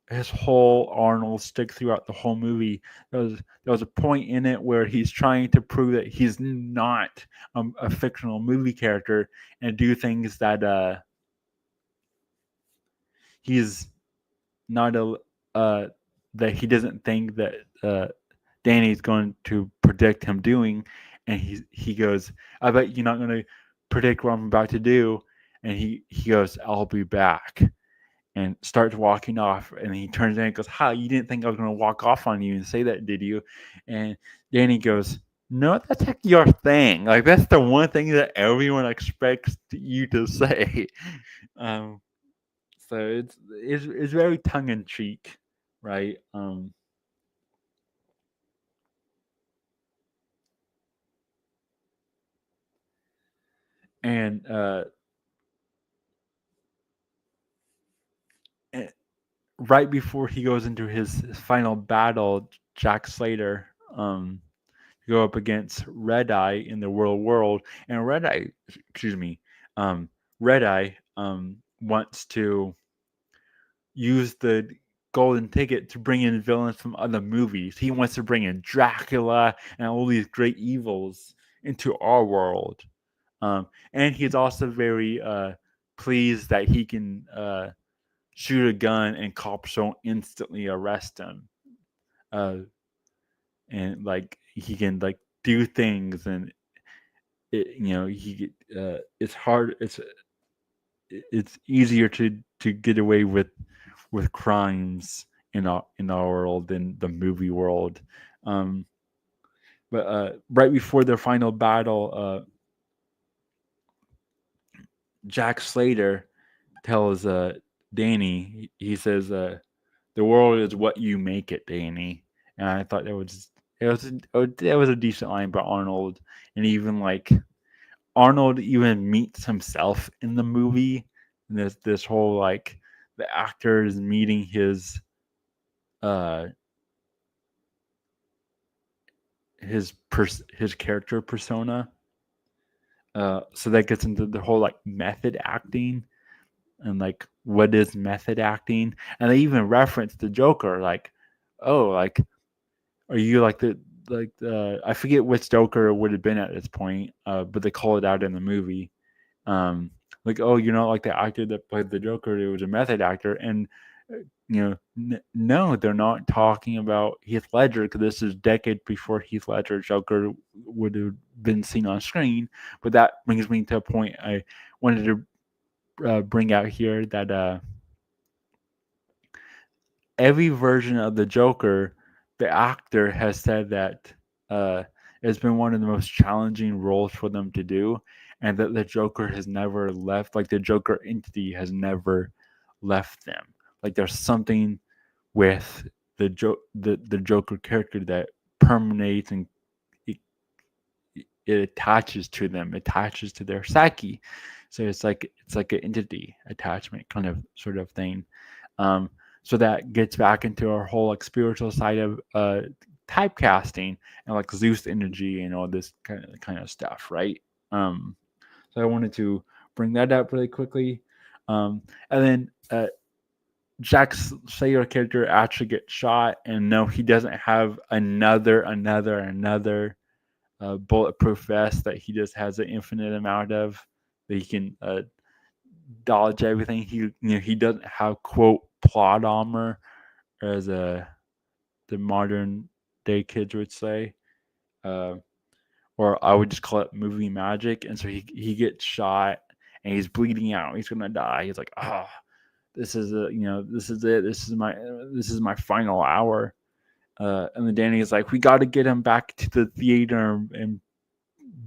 his whole Arnold stick throughout the whole movie. There was a point in it where he's trying to prove that he's not a fictional movie character and do things that he's not a that he doesn't think that Danny's going to predict him doing, and he goes, "I bet you're not going to predict what I'm about to do," and he goes, "I'll be back." And starts walking off, and he turns in and goes, "Ha, you didn't think I was going to walk off on you and say that, did you?" And Danny goes, "No, that's like your thing. Like that's the one thing that everyone expects you to say." Um, so it's very tongue in cheek, right? And eh, right before he goes into his final battle, Jack Slater go up against Red Eye in the real world, and excuse me, um, Red Eye wants to use the golden ticket to bring in villains from other movies. He wants to bring in Dracula and all these great evils into our world. And he's also very pleased that he can shoot a gun and cops don't instantly arrest him. Uh, and like he can like do things, and it's hard. It's easier to get away with crimes in our world than the movie world. Um, but right before their final battle, Jack Slater tells Danny, he says, "The world is what you make it, Danny." And I thought it was a decent line by Arnold, and even like Arnold even meets himself in the movie. And there's this whole like the actor is meeting uh his character persona. So that gets into the whole like method acting and like what is method acting, and they even reference the Joker like, oh, like are you like I forget which Joker it would have been at this point, but they call it out in the movie. Um, like, oh, you're not like the actor that played the Joker. It was a method actor, and no, they're not talking about Heath Ledger because this is decades before Heath Ledger Joker would have been seen on screen. But that brings me to a point I wanted to bring out here that every version of the Joker, the actor has said that uh, it's been one of the most challenging roles for them to do, and that the Joker has never left. Like the Joker entity has never left them. Like there's something with the Joker character that permeates and it, it attaches to them, attaches to their psyche. So it's like an entity attachment kind of sort of thing. Um, so that gets back into our whole like spiritual side of typecasting and like Zeus energy and all this kind of stuff, right? So I wanted to bring that up really quickly, and then Jack Slater character actually gets shot, and no, he doesn't have another bulletproof vest that he just has an infinite amount of that he can dodge everything. He doesn't have quote plot armor as the modern day kids would say, uh, or I would just call it movie magic. And so he gets shot and he's bleeding out. He's gonna die. He's like, this is this is it. This is my final hour. And then Danny is like, we got to get him back to the theater and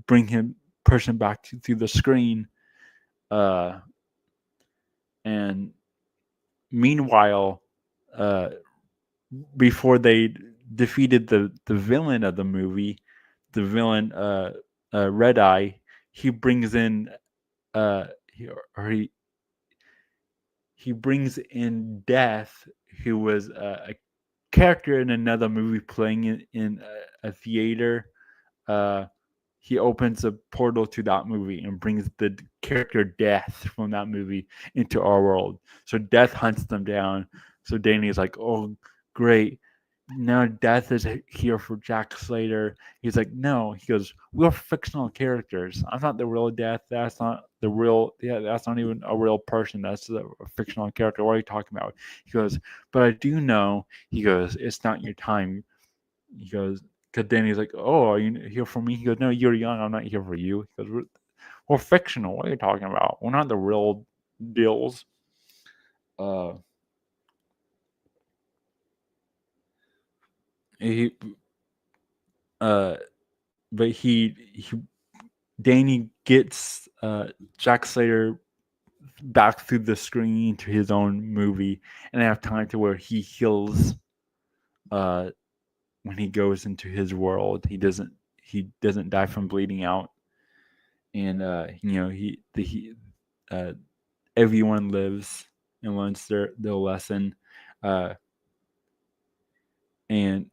bring him person back to the screen. And meanwhile, uh, before they defeated the villain of the movie, the villain Red Eye, he brings in he he brings in Death, who was a character in another movie playing in a theater. Uh, he opens a portal to that movie and brings the character Death from that movie into our world. So Death hunts them down. So Danny is like, "Oh, great! Now Death is here for Jack Slater." He's like, "No." He goes, "We're fictional characters. I'm not the real Death. That's not the real. Yeah, that's not even a real person. That's a fictional character. What are you talking about?" He goes, "But I do know." He goes, "It's not your time." He goes, because Danny's like, "Oh, are you here for me?" He goes, "No, you're young. I'm not here for you." He goes, "We're fictional. What are you talking about? We're not the real deals." Uh, he, uh, but Danny gets Jack Slater back through the screen to his own movie, and they have time to where he heals. Uh, when he goes into his world, he doesn't die from bleeding out, and he uh, everyone lives and learns their lesson. Uh, and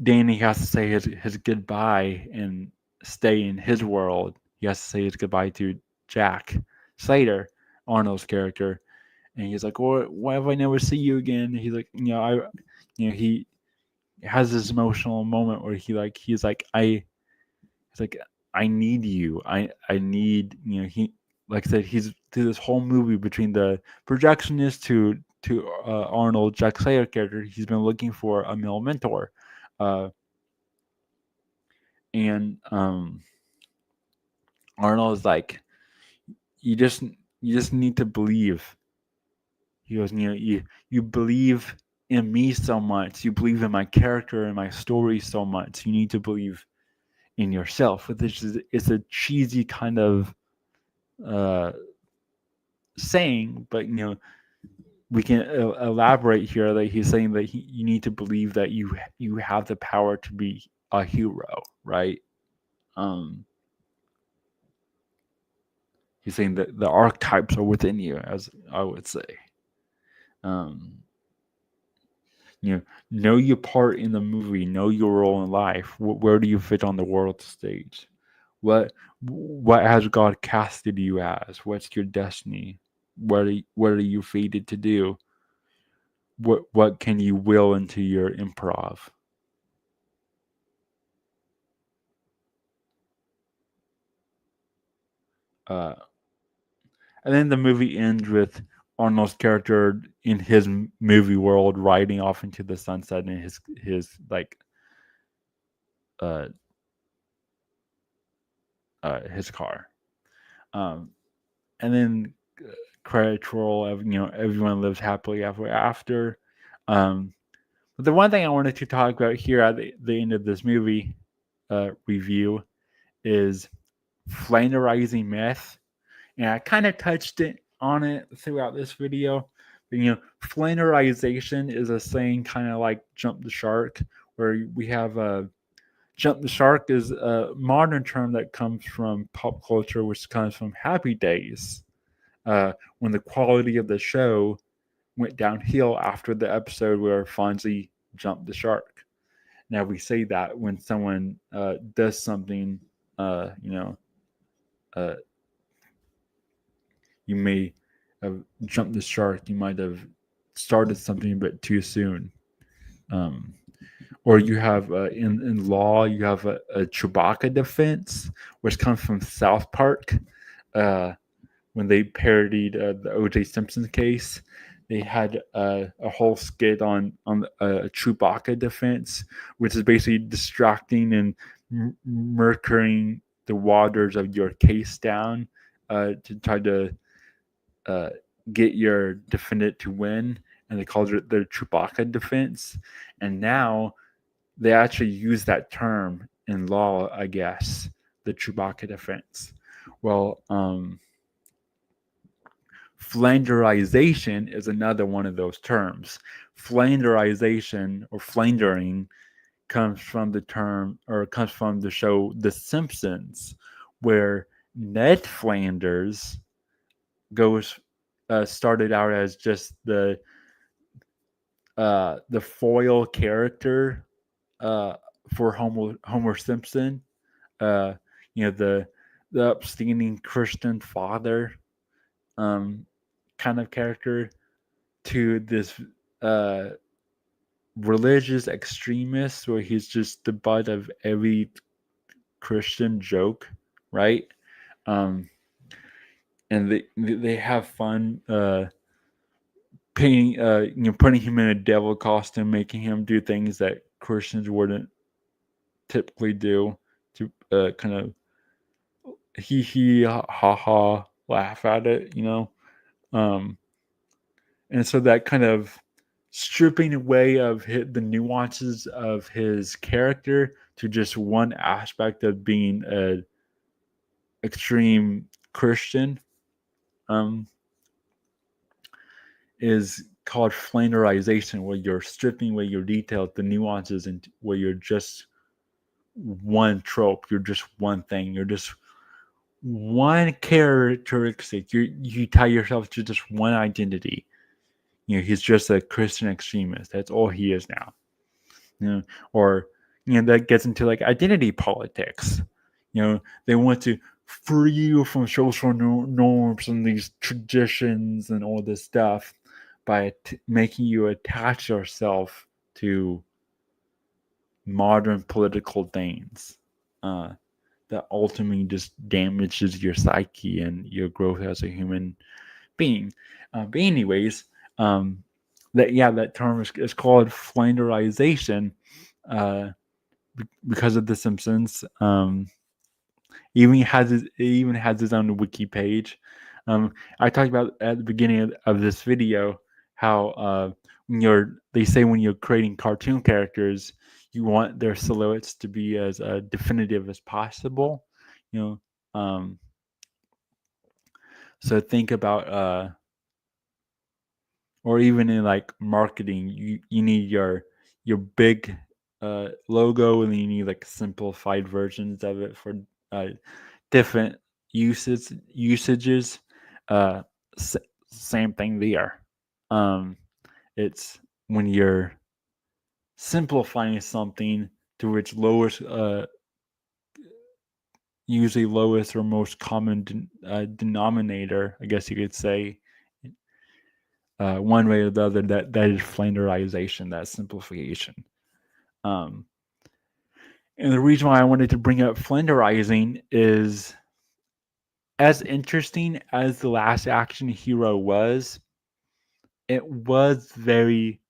Danny has to say his goodbye and stay in his world. He has to say his goodbye to Jack Slater, Arnold's character, and he's like, "Well, why if I never see you again?" He's like, he has this emotional moment where he's like, I need you. I need he like I said he's through this whole movie between the projectionist to Arnold Jack Slater character. He's been looking for a male mentor, uh, and Arnold is like, you just need to believe. He goes, you believe in me so much. You believe in my character and my story so much. You need to believe in yourself. Which is it's a cheesy kind of uh, saying, but we can elaborate here that he's saying that you need to believe that you have the power to be a hero, right? Um, he's saying that the archetypes are within you, as I would say. Um, know your part in the movie, know your role in life. Where do you fit on the world stage? What has God casted you as? What's your destiny? What are you fated to do? What can you will into your improv? Uh, and then the movie ends with Arnold's character in his movie world riding off into the sunset in his like uh his car. Um, and then credit roll of everyone lives happily ever after. Um, but the one thing I wanted to talk about here at the end of this movie review is Flanderizing myth, and I kind of touched on it throughout this video. But, flanderization is a saying kind of like jump the shark, where we have jump the shark is a modern term that comes from pop culture, which comes from Happy Days, when the quality of the show went downhill after the episode where Fonzie jumped the shark. Now we say that when someone does something, you know, uh, you may have jumped the shark. You might have started something a bit too soon. Um, or you have in law, you have a Chewbacca defense, which comes from South Park. Uh, when they parodied the O.J. Simpson case, they had a whole skit on a Chewbacca defense, which is basically distracting and murking the waters of your case down to try to uh, get your defendant to win, and they called it the Chewbacca defense. And now they actually use that term in law, I guess, the Chewbacca defense. Well, Flanderization is another one of those terms. Flanderization or flandering comes from the term or comes from the show The Simpsons, where Ned Flanders goes started out as just the foil character uh, for Homer Simpson. Uh, the upstanding Christian father um, kind of character to this uh, religious extremist where he's just the butt of every Christian joke, right? Um, and they have fun painting, putting him in a devil costume, making him do things that Christians wouldn't typically do to kind of hee ha ha laugh at it. Um, and so that kind of stripping away of the nuances of his character to just one aspect of being a extreme Christian um, is called flanderization, where you're stripping away your details, the nuances, and where you're just one trope, you're just one thing, you're just one characteristic. You tie yourself to just one identity. He's just a Christian extremist. That's all he is now. Or that gets into like identity politics. They want to free you from social norms and these traditions and all this stuff by making you attach yourself to modern political things that ultimately just damages your psyche and your growth as a human being. But anyways, that term is called flanderization uh, because of The Simpsons. It even has its own wiki page. I talked about at the beginning of this video how they say when you're creating cartoon characters, you want their silhouettes to be as definitive as possible. You know, so think about or even in like marketing, you need your big logo, and then you need like simplified versions of it for uh, different usages. Uh, s- Same thing there. Um, it's when you're simplifying something to which lowest, usually lowest or most common denominator, I guess you could say, one way or the other. That is flanderization, that simplification. Um, and the reason why I wanted to bring up flanderizing is, as interesting as The Last Action Hero was, it was very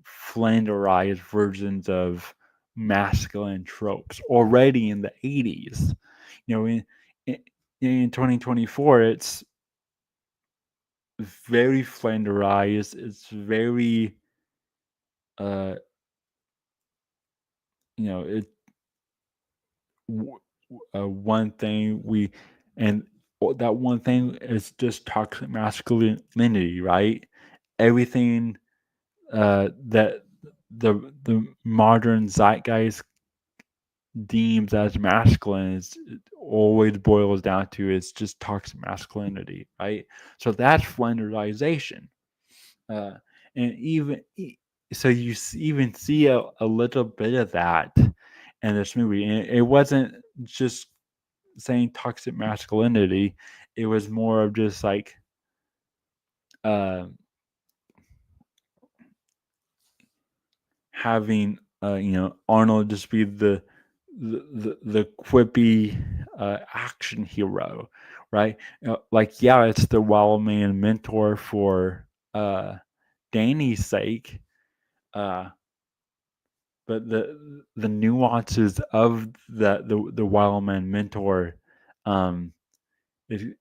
flanderized versions of masculine tropes already in the 80s. In, in 2024, it's very flanderized. It's very, uh, it one thing and that one thing is just toxic masculinity, right? Everything that the modern zeitgeist deems as masculine it always boils down to it's just toxic masculinity, right? So that's flanderization, uh, and so you even see a little bit of that in this movie. And it wasn't just saying toxic masculinity; it was more of just like uh, having Arnold just be the quippy action hero, right? Like, yeah, it's the wild man mentor for Danny's sake, uh, but the nuances of the wild man mentor um,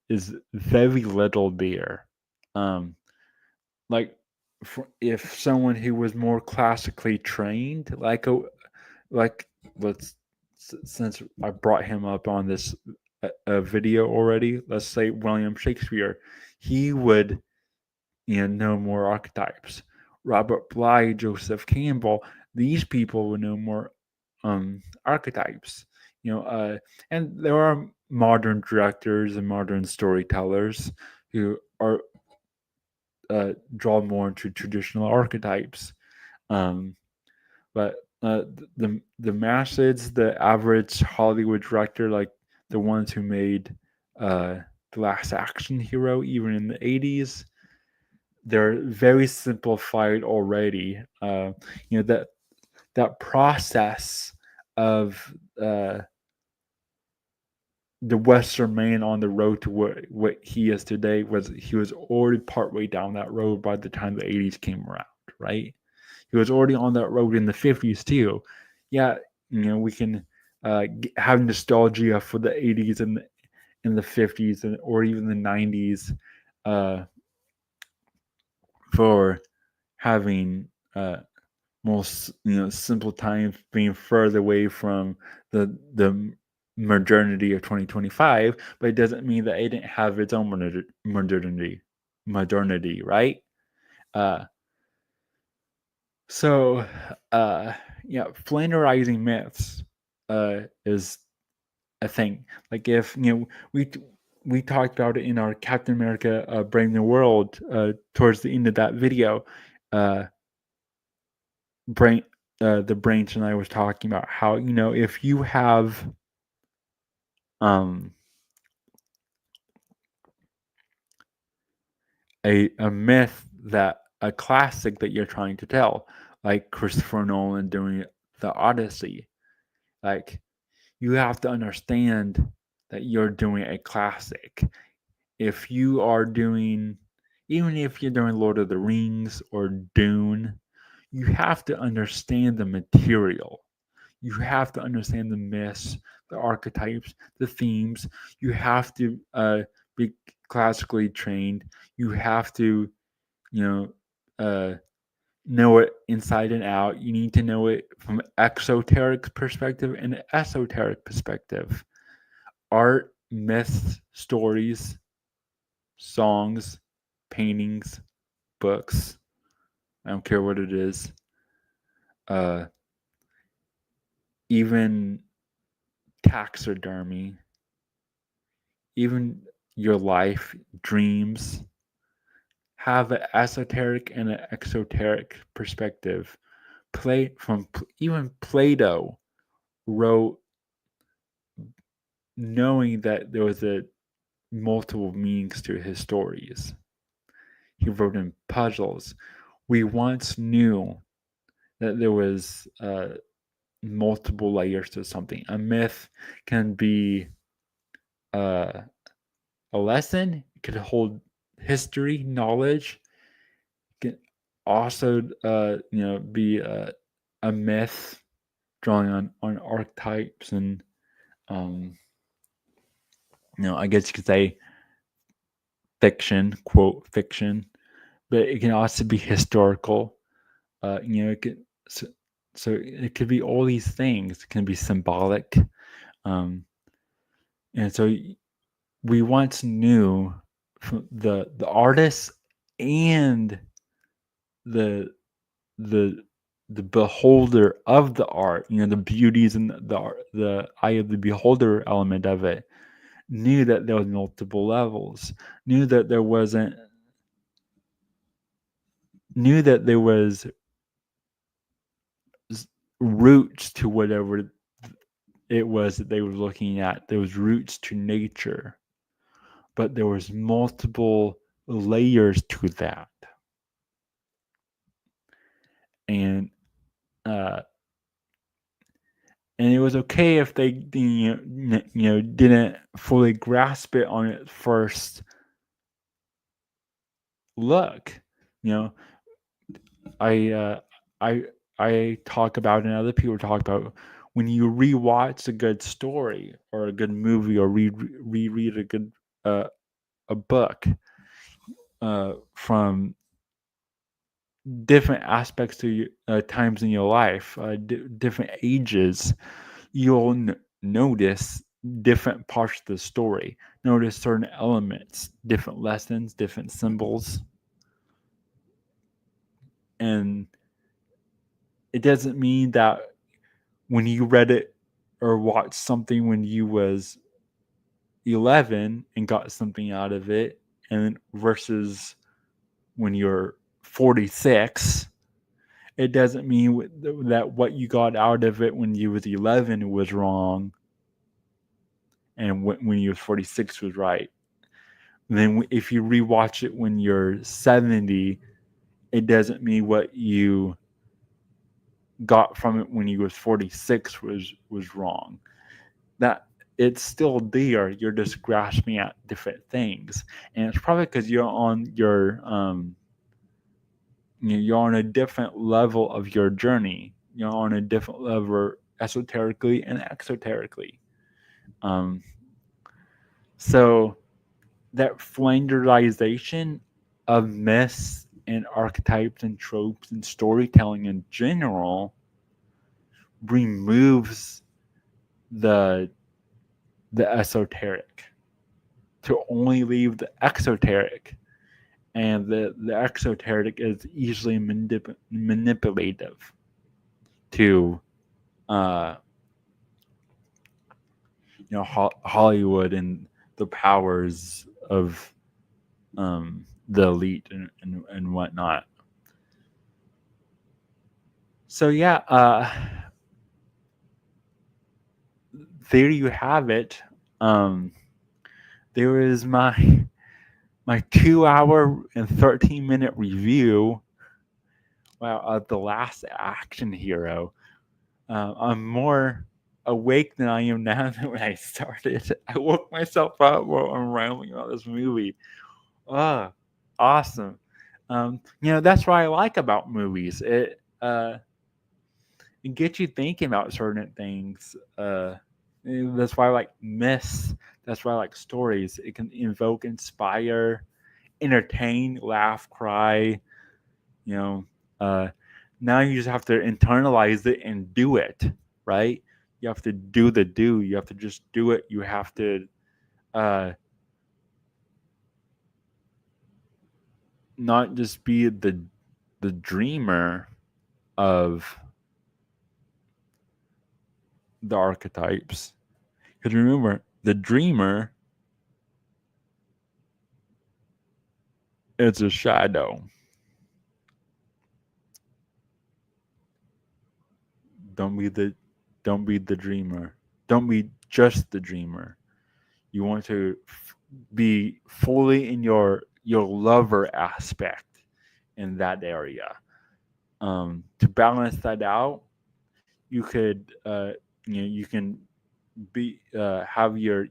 is very little there. Um, like, if someone who was more classically trained, like let's since I brought him up on this video already, let's say William Shakespeare, he would know more archetypes. Robert Bly, Joseph Campbell, these people would know more archetypes. And there are modern directors and modern storytellers who are draw more into traditional archetypes. Um, but the masses, the average Hollywood director, like the ones who made the Last Action Hero, even in the '80s, they're very simplified already. That process of the Western man on the road to what he is today he was already partway down that road by the time the '80s came around, right? He was already on that road in the '50s too. Yeah, we can have nostalgia for the '80s and in the '50s or even the '90s uh, for having most simple times, being further away from the modernity of 2025, but it doesn't mean that it didn't have its own modernity, right? uh so yeah, flanderizing myths is a thing. Like, if we talked about it in our Captain America Brave New World towards the end of that video. uh brain the brains and I was talking about how, if you have um a myth, that a classic that you're trying to tell, like Christopher Nolan doing the Odyssey, like, you have to understand that you're doing a classic. If you are doing Even if you're doing Lord of the Rings or Dune, you have to understand the material. You have to understand the myths, the archetypes, the themes. You have to be classically trained. You have to, you know it inside and out. You need to know it from an exoteric perspective and an esoteric perspective. Art, myths, stories, songs, paintings, books. I don't care what it is. Uh, Even taxidermy, even your life, dreams, have an esoteric and an exoteric perspective. Even Plato wrote knowing that there was a multiple meanings to his stories. He wrote in puzzles. We once knew that there was multiple layers to something. A myth can be uh, a lesson. It could hold history, knowledge. It can also, be a myth, drawing on archetypes and, um, I guess you could say fiction, quote fiction, but it can also be historical. It could so it could be all these things. It can be symbolic, um, and so we once knew from the artists and the the the beholder of the art, the beauties and the eye of the beholder element of it, knew that there was multiple levels, knew that there wasn't knew that there was roots to whatever it was that they were looking at. There was roots to nature, but there was multiple layers to that. And uh, and it was okay if they didn't fully grasp it on its first look. You know, I I I talk about and other people talk about when you rewatch a good story or a good movie or reread a good uh, a book from different aspects to times in your life, different ages, you'll notice different parts of the story, notice certain elements, different lessons, different symbols, and it doesn't mean that when you read it or watched something when you was 11 and got something out of it and versus when you're 46, it doesn't mean that what you got out of it when you was 11 was wrong and when you was 46 was right. Then if you rewatch it when you're 70, it doesn't mean what you got from it when you was 46 was wrong. That it's still there. You're just grasping at different things, and it's probably because you're on your you're on a different level of your journey. You're on a different level esoterically and exoterically. Um, so that flanderization of myths and archetypes and tropes and storytelling in general removes the esoteric to only leave the exoteric, and the exoteric is easily manipulative to uh, Hollywood and the powers of the elite and whatnot. So yeah, there you have it. Um, there is my 2 hour and 13-minute review. Wow, of The Last Action Hero. I'm more awake than I am now than when I started. I woke myself up while I'm rambling about this movie. Ah, awesome. That's what I like about movies. It gets you thinking about certain things. That's why I like myths. That's why I like stories. It can invoke, inspire, entertain, laugh, cry. You know, uh, now you just have to internalize it and do it. Right? You have to do the do. You have to just do it. You have to uh, not just be the dreamer of the archetypes. Because remember, the dreamer is a shadow. Don't be the don't be the dreamer. Don't be just the dreamer. You want to be fully in your lover aspect in that area. To balance that out, you could you can be have your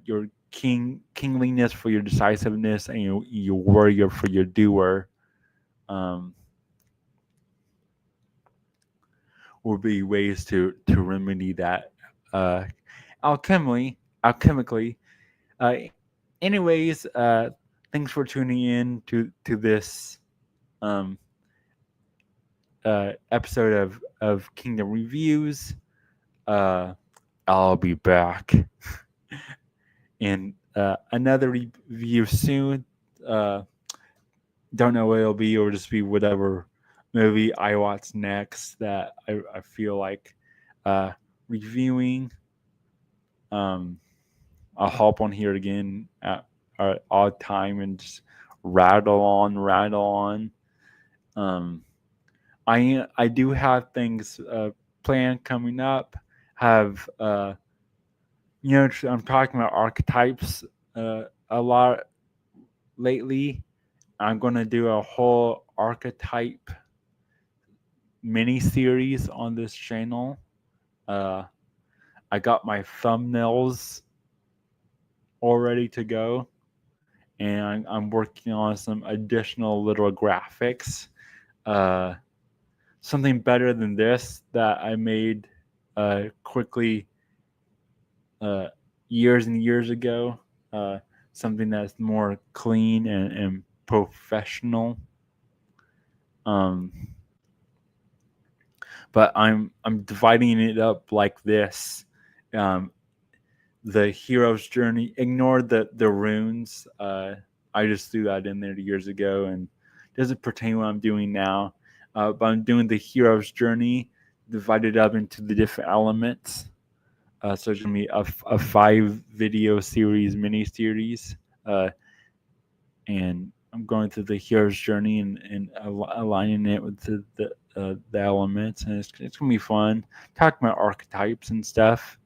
kingliness for your decisiveness and your warrior for your doer. Um, will be ways to remedy that uh, alchemically. Uh, anyways, thanks for tuning in to this um, episode of Kingdom Reviews. Uh, I'll be back in another review soon. Uh, don't know what it'll be, or just be whatever movie I watch next that I feel like uh, reviewing. Um, I'll hop on here again at odd time and just rattle on, rattle on. Um, I do have things planned coming up. Have I'm talking about archetypes a lot lately. I'm gonna do a whole archetype mini series on this channel. I got my thumbnails all ready to go, and I'm working on some additional little graphics. Uh, Something better than this that I made quickly years and years ago. Something that's more clean and professional. Um, but I'm dividing it up like this. Um, the hero's journey. Ignore the runes. I just threw that in there years ago and doesn't pertain to what I'm doing now. But I'm doing the hero's journey divided up into the different elements. So it's gonna be a 5 video series, mini series, and I'm going through the hero's journey and aligning it with the elements, and it's gonna be fun. Talking about archetypes and stuff.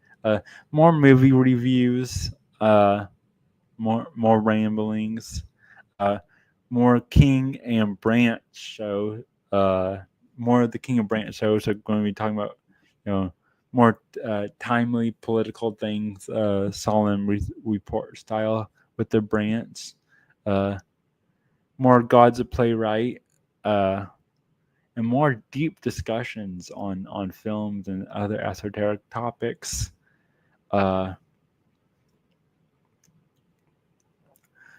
More movie reviews. Uh, more ramblings. Uh, More King and Branch show. Uh, More of the King and Branch shows are going to be talking about, more timely political things, solemn report style with the Branch. Uh, More Gods of Playwright. And more deep discussions on films and other esoteric topics. Uh,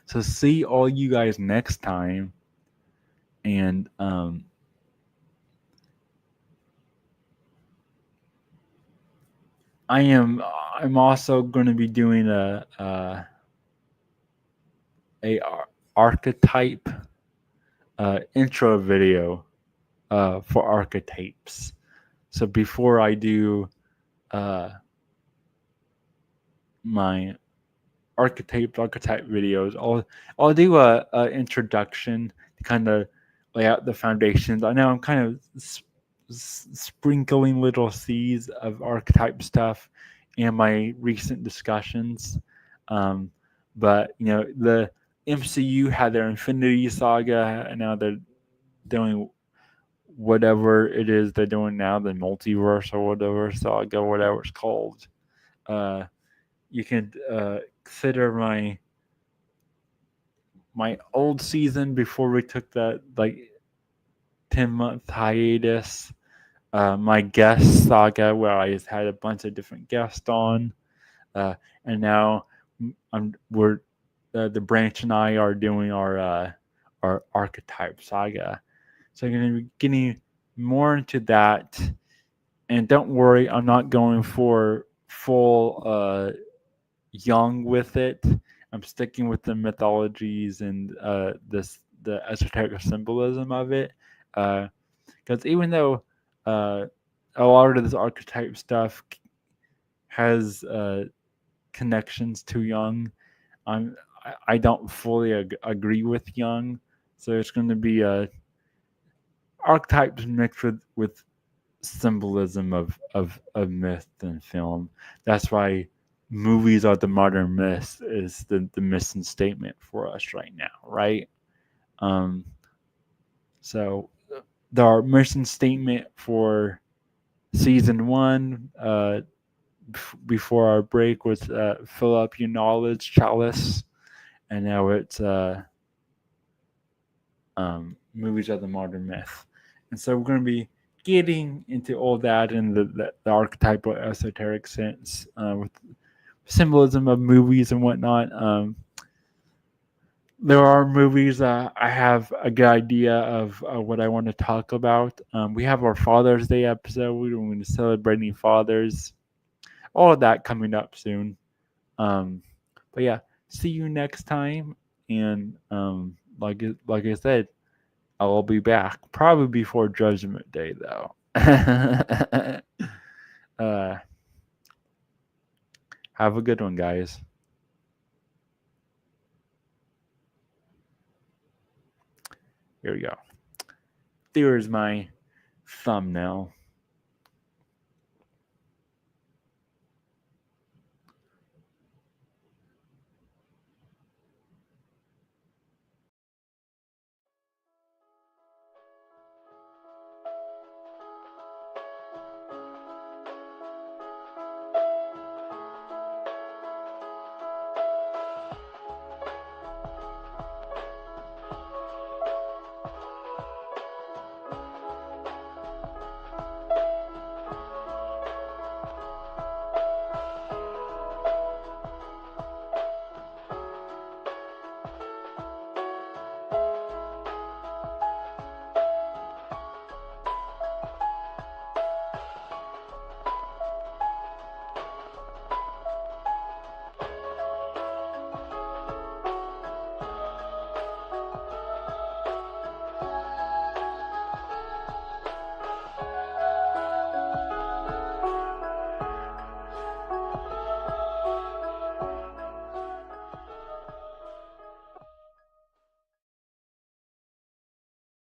so see all you guys next time, and I'm also going to be doing a archetype intro video for archetypes. So before I do uh, my archetype videos, I'll do a introduction to kind of lay out the foundations. I know I'm kind of sprinkling little seeds of archetype stuff in my recent discussions, but the MCU had their Infinity Saga, and now they're doing whatever it is they're doing now, the multiverse or whatever saga, whatever it's called. Uh, you can consider my old season before we took that like 10-month hiatus. My guest saga where I just had a bunch of different guests on, and now we're the Branch and I are doing our archetype saga. So I'm going to be getting more into that, and don't worry, I'm not going for full young with it. I'm sticking with the mythologies and the esoteric symbolism of it, because even though a lot of this archetype stuff has connections to Jung, I don't fully agree with Jung, so it's going to be archetypes mixed with symbolism of myth and film. That's why movies are the modern myth is the mission statement for us right now, right? Um, so the mission statement for season 1 before our break was fill up your knowledge chalice, and now it's movies are the modern myth. And so we're going to be getting into all that in the archetypal esoteric sense with symbolism of movies and whatnot. There are movies I have a good idea of what I want to talk about. We have our Father's Day episode. We're going to celebrating fathers. All of that coming up soon. But yeah, see you next time. And like I said, I'll be back probably before Judgment Day, though. Have a good one, guys. Here we go. There's my thumbnail.